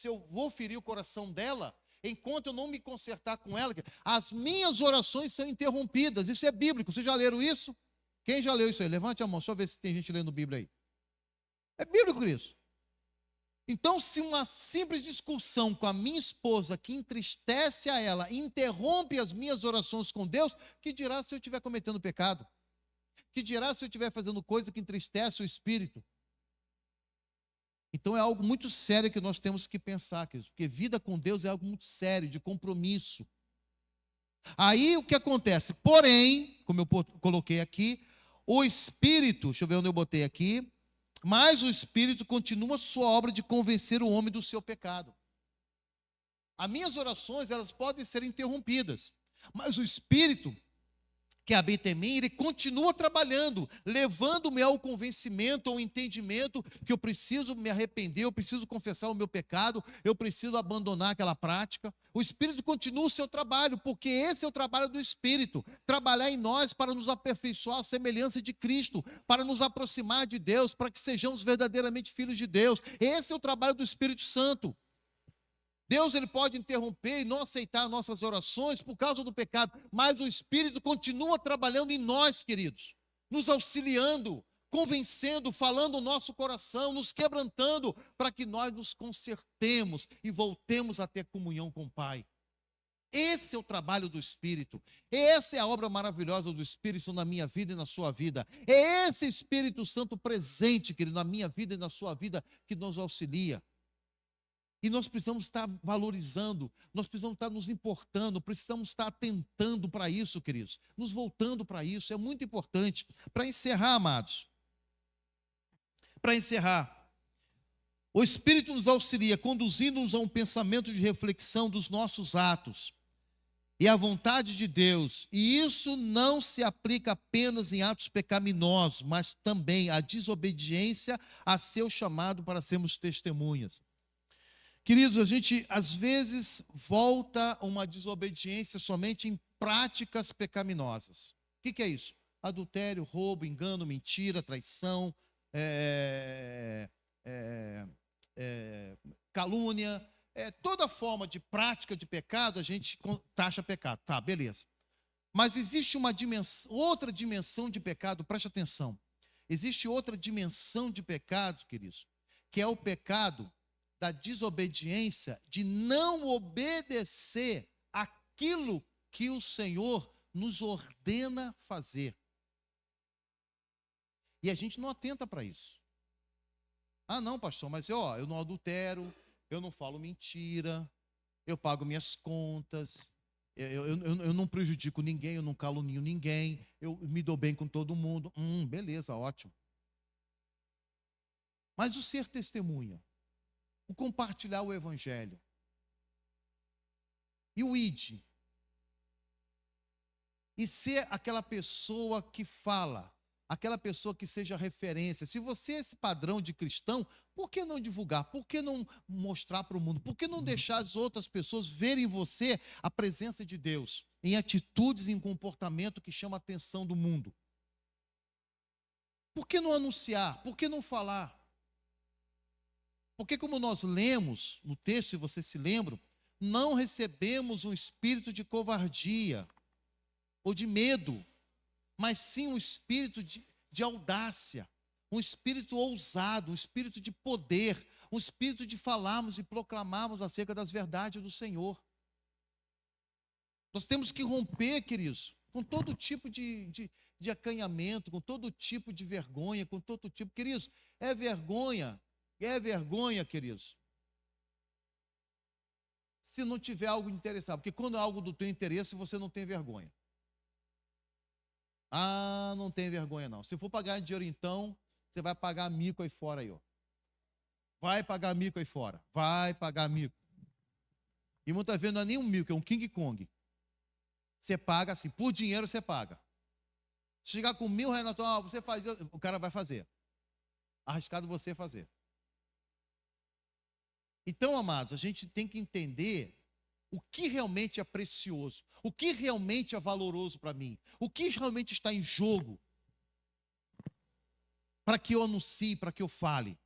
eu vou ferir o coração dela, enquanto eu não me consertar com ela, as minhas orações são interrompidas. Isso é bíblico. Vocês já leram isso? Quem já leu isso aí? Levante a mão, só ver se tem gente lendo Bíblia aí. É bíblico isso. Então, se uma simples discussão com a minha esposa, que entristece a ela, interrompe as minhas orações com Deus, que dirá se eu estiver cometendo pecado? Que dirá se eu estiver fazendo coisa que entristece o Espírito? Então é algo muito sério que nós temos que pensar, queridos, porque vida com Deus é algo muito sério, de compromisso. Aí o que acontece? Porém, como eu coloquei aqui, o Espírito, deixa eu ver onde eu botei aqui, mas o Espírito continua a sua obra de convencer o homem do seu pecado. As minhas orações, elas podem ser interrompidas, mas o Espírito que habita em mim, ele continua trabalhando, levando-me ao convencimento, ao entendimento que eu preciso me arrepender, eu preciso confessar o meu pecado, eu preciso abandonar aquela prática. O Espírito continua o seu trabalho, porque esse é o trabalho do Espírito, trabalhar em nós para nos aperfeiçoar à semelhança de Cristo, para nos aproximar de Deus, para que sejamos verdadeiramente filhos de Deus. Esse é o trabalho do Espírito Santo. Deus, ele pode interromper e não aceitar nossas orações por causa do pecado, mas o Espírito continua trabalhando em nós, queridos, nos auxiliando, convencendo, falando o nosso coração, nos quebrantando, para que nós nos consertemos e voltemos a ter comunhão com o Pai. Esse é o trabalho do Espírito, essa é a obra maravilhosa do Espírito na minha vida e na sua vida. É esse Espírito Santo presente, querido, na minha vida e na sua vida, que nos auxilia. E nós precisamos estar valorizando, nós precisamos estar nos importando, precisamos estar atentando para isso, queridos, nos voltando para isso, é muito importante. Para encerrar, amados, para encerrar, o Espírito nos auxilia, conduzindo-nos a um pensamento de reflexão dos nossos atos e à vontade de Deus, e isso não se aplica apenas em atos pecaminosos, mas também à desobediência a seu chamado para sermos testemunhas. Queridos, a gente às vezes volta a uma desobediência somente em práticas pecaminosas. O que é isso? Adultério, roubo, engano, mentira, traição, calúnia, toda forma de prática de pecado a gente taxa pecado. Tá, beleza. Mas existe uma outra dimensão de pecado, preste atenção. Existe outra dimensão de pecado, queridos, que é o pecado da desobediência, de não obedecer aquilo que o Senhor nos ordena fazer. E a gente não atenta para isso. Ah, não, pastor, mas eu não adultero, eu não falo mentira, eu pago minhas contas, eu não prejudico ninguém, eu não calunio ninguém, eu me dou bem com todo mundo. Beleza, ótimo. Mas o ser testemunha, o compartilhar o Evangelho, e o ide, e ser aquela pessoa que fala, aquela pessoa que seja referência. Se você é esse padrão de cristão, por que não divulgar? Por que não mostrar para o mundo? Por que não deixar as outras pessoas verem em você a presença de Deus, em atitudes e em comportamento que chama a atenção do mundo? Por que não anunciar? Por que não falar? Porque como nós lemos no texto, se você se lembra, não recebemos um espírito de covardia ou de medo, mas sim um espírito de audácia, um espírito ousado, um espírito de poder, um espírito de falarmos e proclamarmos acerca das verdades do Senhor. Nós temos que romper, queridos, com todo tipo de acanhamento, com todo tipo de vergonha, com todo tipo, queridos, é vergonha, queridos, se não tiver algo interessado, porque quando é algo do teu interesse, você não tem vergonha. Ah, não tem vergonha não. Se for pagar dinheiro então, você vai pagar mico aí fora aí, ó. Vai pagar mico aí fora, vai pagar mico. E muitas vezes não é nem um mico, é um King Kong. Você paga assim, por dinheiro você paga. Se chegar com R$1.000, você faz, o cara vai fazer. Arriscado você fazer. Então, amados, a gente tem que entender o que realmente é precioso, o que realmente é valoroso para mim, o que realmente está em jogo, para que eu anuncie, para que eu fale.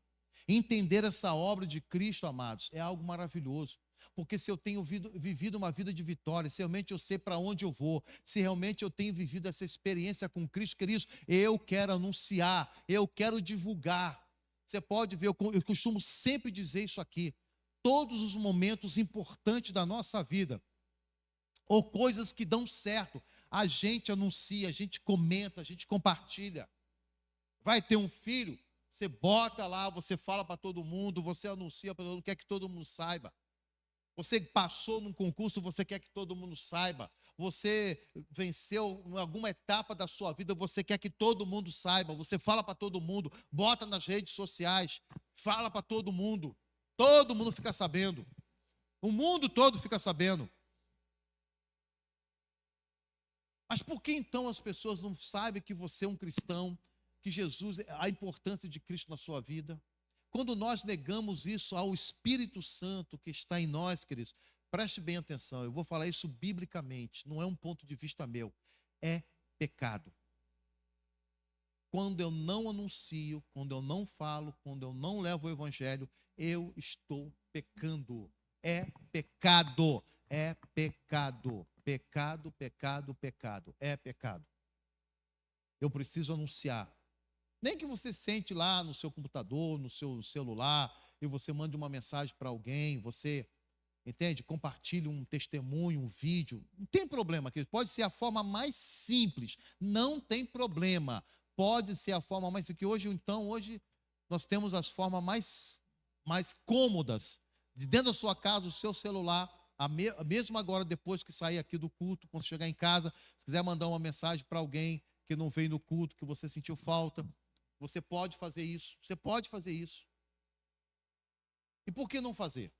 Entender essa obra de Cristo, amados, é algo maravilhoso, porque se eu tenho vivido uma vida de vitória, se realmente eu sei para onde eu vou, se realmente eu tenho vivido essa experiência com Cristo, queridos, eu quero anunciar, eu quero divulgar. Você pode ver, eu costumo sempre dizer isso aqui, todos os momentos importantes da nossa vida, ou coisas que dão certo, a gente anuncia, a gente comenta, a gente compartilha. Vai ter um filho, você bota lá, você fala para todo mundo, você anuncia para todo mundo, quer que todo mundo saiba. Você passou num concurso, você quer que todo mundo saiba. Você venceu em alguma etapa da sua vida, você quer que todo mundo saiba. Você fala para todo mundo, bota nas redes sociais, fala para todo mundo fica sabendo. O mundo todo fica sabendo. Mas por que então as pessoas não sabem que você é um cristão, que Jesus, a importância de Cristo na sua vida? Quando nós negamos isso ao Espírito Santo que está em nós, queridos, preste bem atenção, eu vou falar isso biblicamente, não é um ponto de vista meu, é pecado. Quando eu não anuncio, quando eu não falo, quando eu não levo o evangelho, eu estou pecando. É pecado, é pecado, pecado, pecado, pecado, é pecado. Eu preciso anunciar. Nem que você sente lá no seu computador, no seu celular, e você mande uma mensagem para alguém, você, entende? Compartilhe um testemunho, um vídeo. Não tem problema, querido. Pode ser a forma mais simples. Não tem problema. Pode ser a forma mais simples. Hoje nós temos as formas mais cômodas. De dentro da sua casa, o seu celular, mesmo agora, depois que sair aqui do culto, quando chegar em casa, se quiser mandar uma mensagem para alguém que não veio no culto, que você sentiu falta, você pode fazer isso. Você pode fazer isso. E por que não fazer?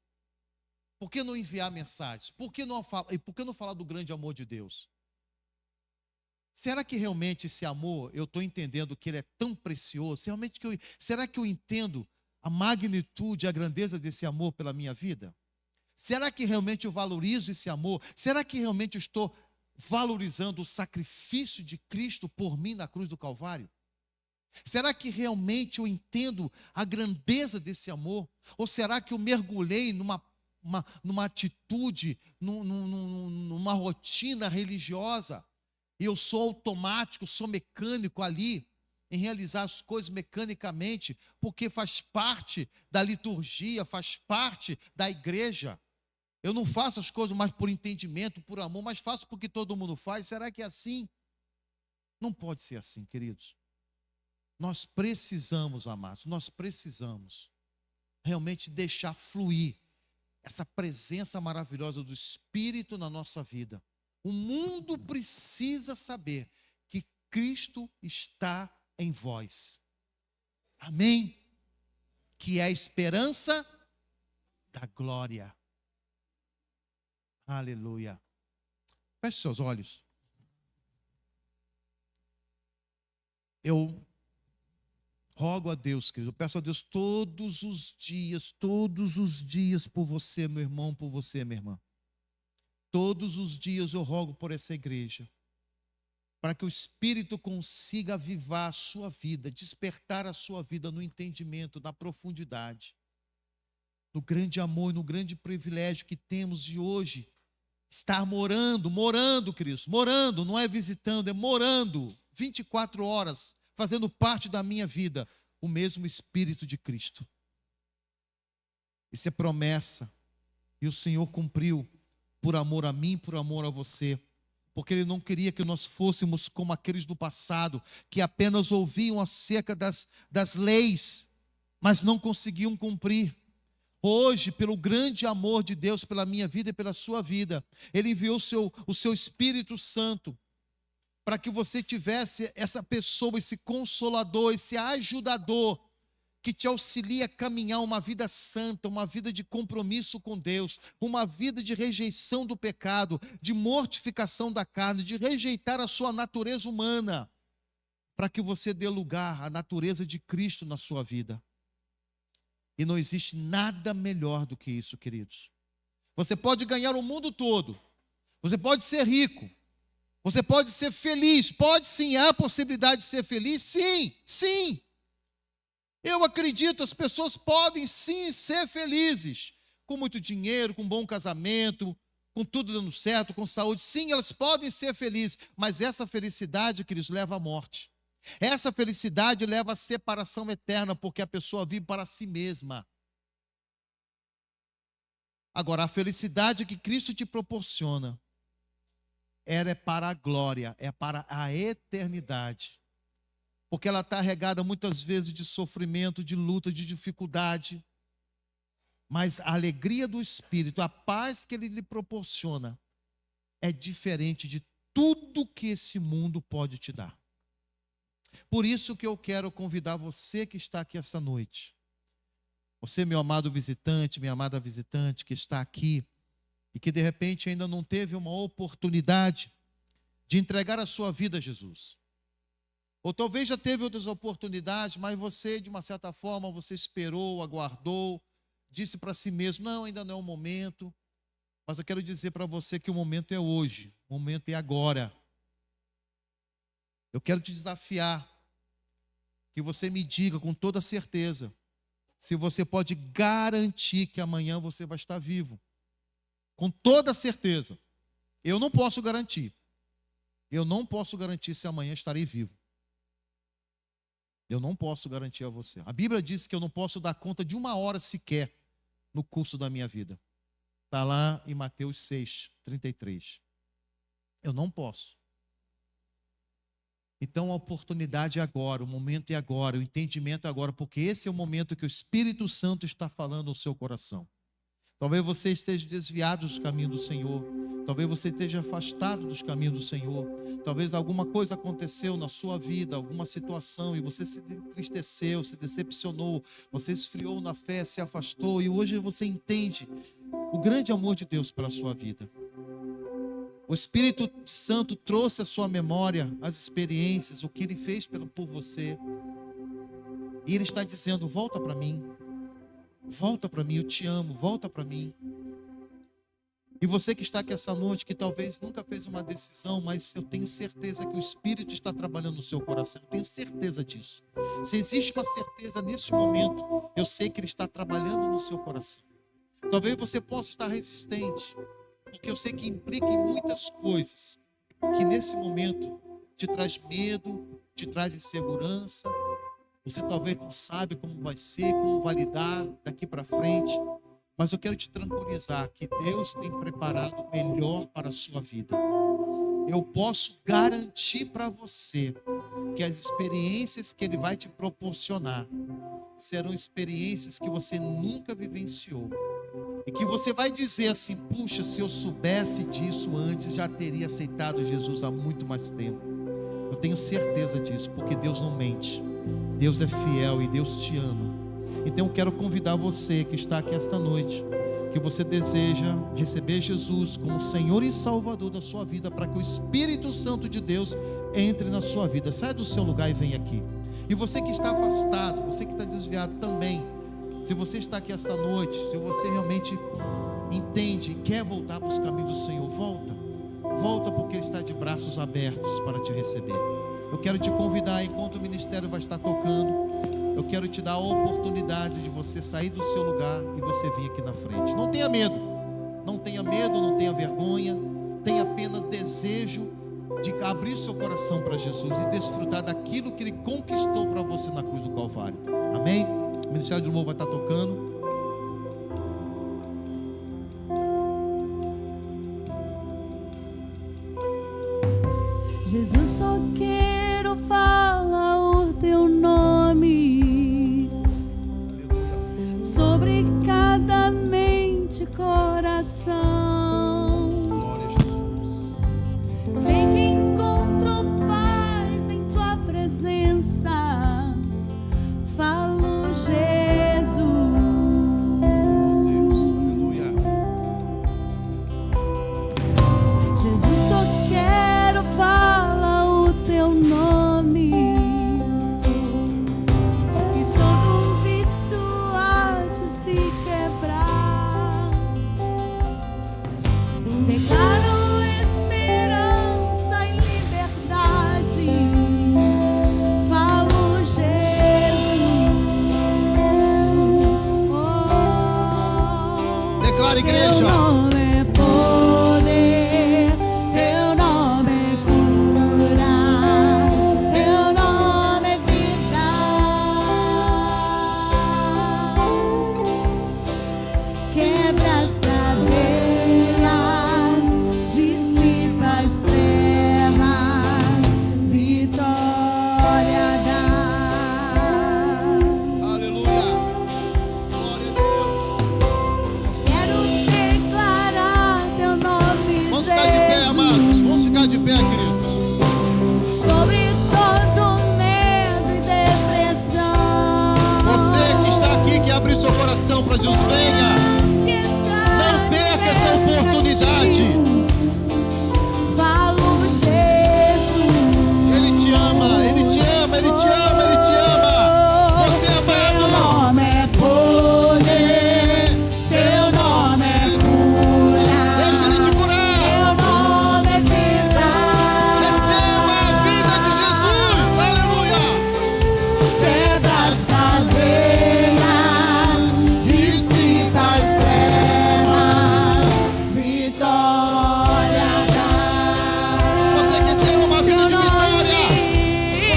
Por que não enviar mensagens? Por que não falar do grande amor de Deus? Será que realmente esse amor, eu estou entendendo que ele é tão precioso? Será que eu entendo a magnitude, a grandeza desse amor pela minha vida? Será que realmente eu valorizo esse amor? Será que realmente eu estou valorizando o sacrifício de Cristo por mim na cruz do Calvário? Será que realmente eu entendo a grandeza desse amor? Ou será que eu mergulhei numa atitude, numa rotina religiosa, e eu sou automático, sou mecânico ali, em realizar as coisas mecanicamente, porque faz parte da liturgia, faz parte da igreja. Eu não faço as coisas mais por entendimento, por amor, mas faço porque todo mundo faz. Será que é assim? Não pode ser assim, queridos. Nós precisamos, amados, nós precisamos realmente deixar fluir essa presença maravilhosa do Espírito na nossa vida. O mundo precisa saber que Cristo está em vós. Amém? Que é a esperança da glória. Aleluia. Feche seus olhos. Eu rogo a Deus, querido, eu peço a Deus todos os dias por você, meu irmão, por você, minha irmã. Todos os dias eu rogo por essa igreja, para que o Espírito consiga avivar a sua vida, despertar a sua vida no entendimento, na profundidade, no grande amor e no grande privilégio que temos de hoje, estar morando, queridos, morando, não é visitando, é morando, 24 horas, fazendo parte da minha vida, o mesmo Espírito de Cristo. Isso é promessa, e o Senhor cumpriu, por amor a mim, por amor a você, porque Ele não queria que nós fôssemos como aqueles do passado, que apenas ouviam acerca das leis, mas não conseguiam cumprir. Hoje, pelo grande amor de Deus pela minha vida e pela sua vida, Ele enviou o seu Espírito Santo, para que você tivesse essa pessoa, esse consolador, esse ajudador, que te auxilia a caminhar uma vida santa, uma vida de compromisso com Deus, uma vida de rejeição do pecado, de mortificação da carne, de rejeitar a sua natureza humana, para que você dê lugar à natureza de Cristo na sua vida. E não existe nada melhor do que isso, queridos. Você pode ganhar o mundo todo, você pode ser rico, você pode ser feliz, pode sim, há a possibilidade de ser feliz, sim, sim. Eu acredito, as pessoas podem sim ser felizes, com muito dinheiro, com um bom casamento, com tudo dando certo, com saúde. Sim, elas podem ser felizes, mas essa felicidade, queridos, leva à morte. Essa felicidade leva à separação eterna, porque a pessoa vive para si mesma. Agora, a felicidade que Cristo te proporciona, ela é para a glória, é para a eternidade. Porque ela está regada muitas vezes de sofrimento, de luta, de dificuldade. Mas a alegria do Espírito, a paz que Ele lhe proporciona, é diferente de tudo que esse mundo pode te dar. Por isso que eu quero convidar você que está aqui essa noite, Você, meu amado visitante, minha amada visitante, que está aqui e que de repente ainda não teve uma oportunidade de entregar a sua vida a Jesus. Ou talvez já teve outras oportunidades, mas você, de uma certa forma, você esperou, aguardou, disse para si mesmo, não, ainda não é o momento. Mas eu quero dizer para você que o momento é hoje, o momento é agora. Eu quero te desafiar, que você me diga com toda certeza, se você pode garantir que amanhã você vai estar vivo. Com toda certeza. Eu não posso garantir. Eu não posso garantir se amanhã estarei vivo. Eu não posso garantir a você. A Bíblia diz que eu não posso dar conta de uma hora sequer no curso da minha vida. Está lá em Mateus 6, 33. Eu não posso. Então a oportunidade é agora, o momento é agora, o entendimento é agora, porque esse é o momento que o Espírito Santo está falando no seu coração. Talvez você esteja desviado dos caminhos do Senhor. Talvez você esteja afastado dos caminhos do Senhor. Talvez alguma coisa aconteceu na sua vida, alguma situação, e você se entristeceu, se decepcionou, você esfriou na fé, se afastou, e hoje você entende o grande amor de Deus pela sua vida. O Espírito Santo trouxe à sua memória as experiências, o que Ele fez por você. E Ele está dizendo, volta para mim. Volta para mim, eu te amo, volta para mim. E você que está aqui essa noite, que talvez nunca fez uma decisão, mas eu tenho certeza que o Espírito está trabalhando no seu coração. Eu tenho certeza disso. Se existe uma certeza neste momento, eu sei que Ele está trabalhando no seu coração. Talvez você possa estar resistente, porque eu sei que implica em muitas coisas, que nesse momento te traz medo, te traz insegurança. Você talvez não sabe como vai ser, como vai lidar daqui para frente. Mas eu quero te tranquilizar que Deus tem preparado o melhor para a sua vida. Eu posso garantir para você que as experiências que Ele vai te proporcionar serão experiências que você nunca vivenciou. E que você vai dizer assim, puxa, se eu soubesse disso antes, já teria aceitado Jesus há muito mais tempo. Eu tenho certeza disso, porque Deus não mente. Deus é fiel e Deus te ama. Então eu quero convidar você que está aqui esta noite, que você deseja receber Jesus como Senhor e Salvador da sua vida, para que o Espírito Santo de Deus entre na sua vida. Sai do seu lugar e vem aqui. E você que está afastado, você que está desviado também, se você está aqui esta noite, se você realmente entende e quer voltar para os caminhos do Senhor, volta porque Ele está de braços abertos para te receber. Eu quero te convidar, enquanto o ministério vai estar tocando, eu quero te dar a oportunidade de você sair do seu lugar e você vir aqui na frente. Não tenha medo, não tenha vergonha, tenha apenas desejo de abrir seu coração para Jesus e desfrutar daquilo que Ele conquistou para você na cruz do Calvário. Amém? O Ministério do Louvor vai estar tocando. Jesus, só quero falar o Teu nome sobre cada mente e coração. Glória a Jesus. Sei que encontro paz em Tua presença. Falo, Jesus. Aleluia. Jesus, só quero falar o Teu nome coração para Jesus. Venha. Não perca essa oportunidade. Falo Jesus. Ele te ama, Ele te ama, Ele te ama, Ele te ama. Você é amado. Teu nome é poder, teu nome é cura. Deixa Ele te curar. Teu nome é vida. Receba a vida de Jesus. Aleluia. Quebra as cadeias, dissipa as trevas, vitória dá. Você quer ter uma vida de vitória.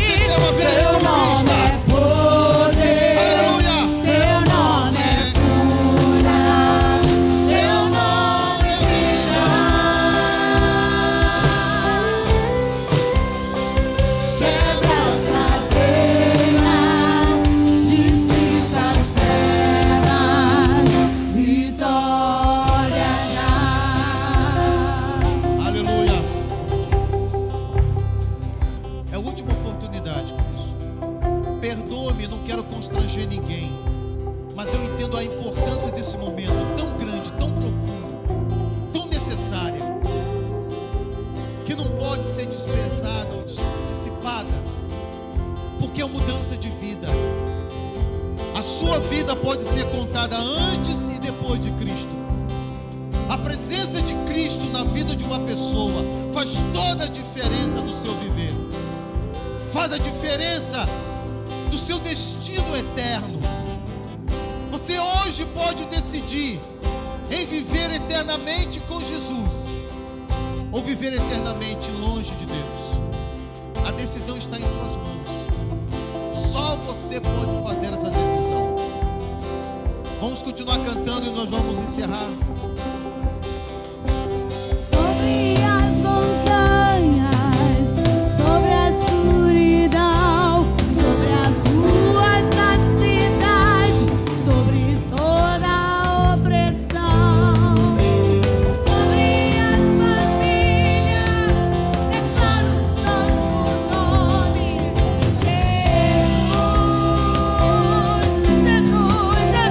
Você quer uma vida de Teu nome conquista. é poder, Aleluia. teu nome é cura, teu nome é vida. Quebra as cadeias, dissipa as trevas, vitória dá. Aleluia. É a última oportunidade, queridos. Perdoa-me, não quero constranger ninguém. Mas eu entendo a importância desse momento tão grande, tão profundo, tão necessária, que não pode ser desprezada ou dissipada, porque é mudança de vida. A sua vida pode ser contada antes e depois de Cristo. A presença de Cristo na vida de uma pessoa faz toda a diferença no seu viver. Faz a diferença do seu destino eterno. Você hoje pode decidir em viver eternamente com Jesus ou viver eternamente longe de Deus. A decisão está em suas mãos. Só você pode fazer essa decisão. Vamos continuar cantando e nós vamos encerrar. Sobre as montanhas, sobre a escuridão, sobre as ruas da cidade, sobre toda a opressão, sobre as famílias, declaro o santo nome, Jesus, Jesus, Jesus, Jesus.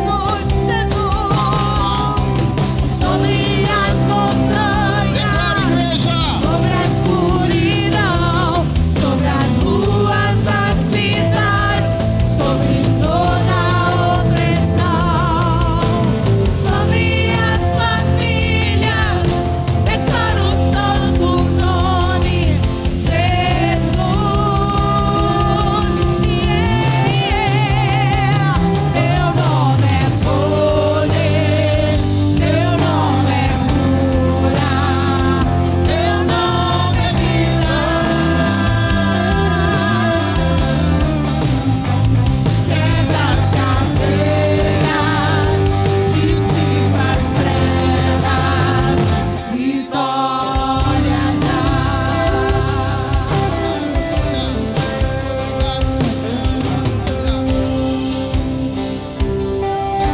Sobre as montanhas, sobre a escuridão, sobre as ruas da cidade, sobre toda a opressão, sobre as famílias, declaro o santo nome, Jesus. Teu nome é poder, teu nome é cura, teu nome é vida. Quebra as cadeias, dissipa as trevas, vitória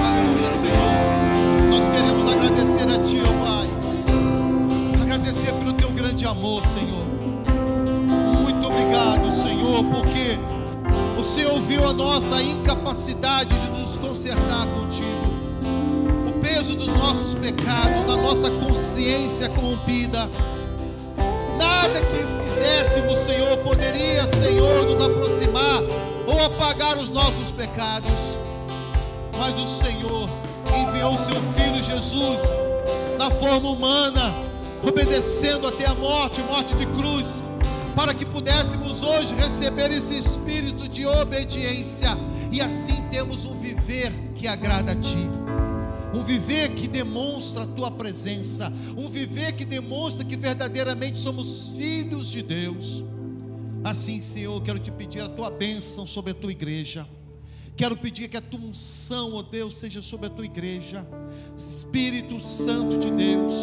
Aleluia, Senhor. Nós queremos agradecer a Ti, ó Pai. Agradecer pelo Teu grande amor, Senhor. Muito obrigado, Senhor, porque o Senhor viu a nossa incapacidade de nos consertar contigo. O peso dos nossos pecados, a nossa consciência corrompida. Nada que fizéssemos, Senhor, poderia, Senhor, nos aproximar ou apagar os nossos pecados. Mas o Senhor enviou o seu Filho Jesus na forma humana, obedecendo até a morte de cruz, para que pudéssemos hoje receber esse espírito de obediência e assim temos um viver que agrada a Ti. Um viver que demonstra a Tua presença, um viver que demonstra que verdadeiramente somos filhos de Deus. Assim, Senhor, quero Te pedir a Tua bênção sobre a Tua igreja. Quero pedir que a Tua unção, ó Deus, seja sobre a Tua igreja. Espírito Santo de Deus,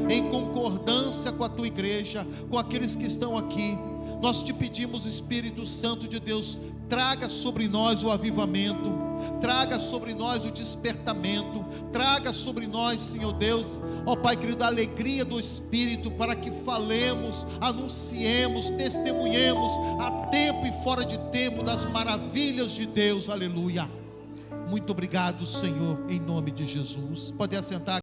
em concordância com a Tua igreja, com aqueles que estão aqui, nós Te pedimos, Espírito Santo de Deus, traga sobre nós o avivamento, traga sobre nós o despertamento, traga sobre nós, Senhor Deus, ó Pai querido, a alegria do Espírito, para que falemos, anunciemos, testemunhemos, a tempo e fora de tempo, das maravilhas de Deus, aleluia. Muito obrigado, Senhor, em nome de Jesus. Pode assentar.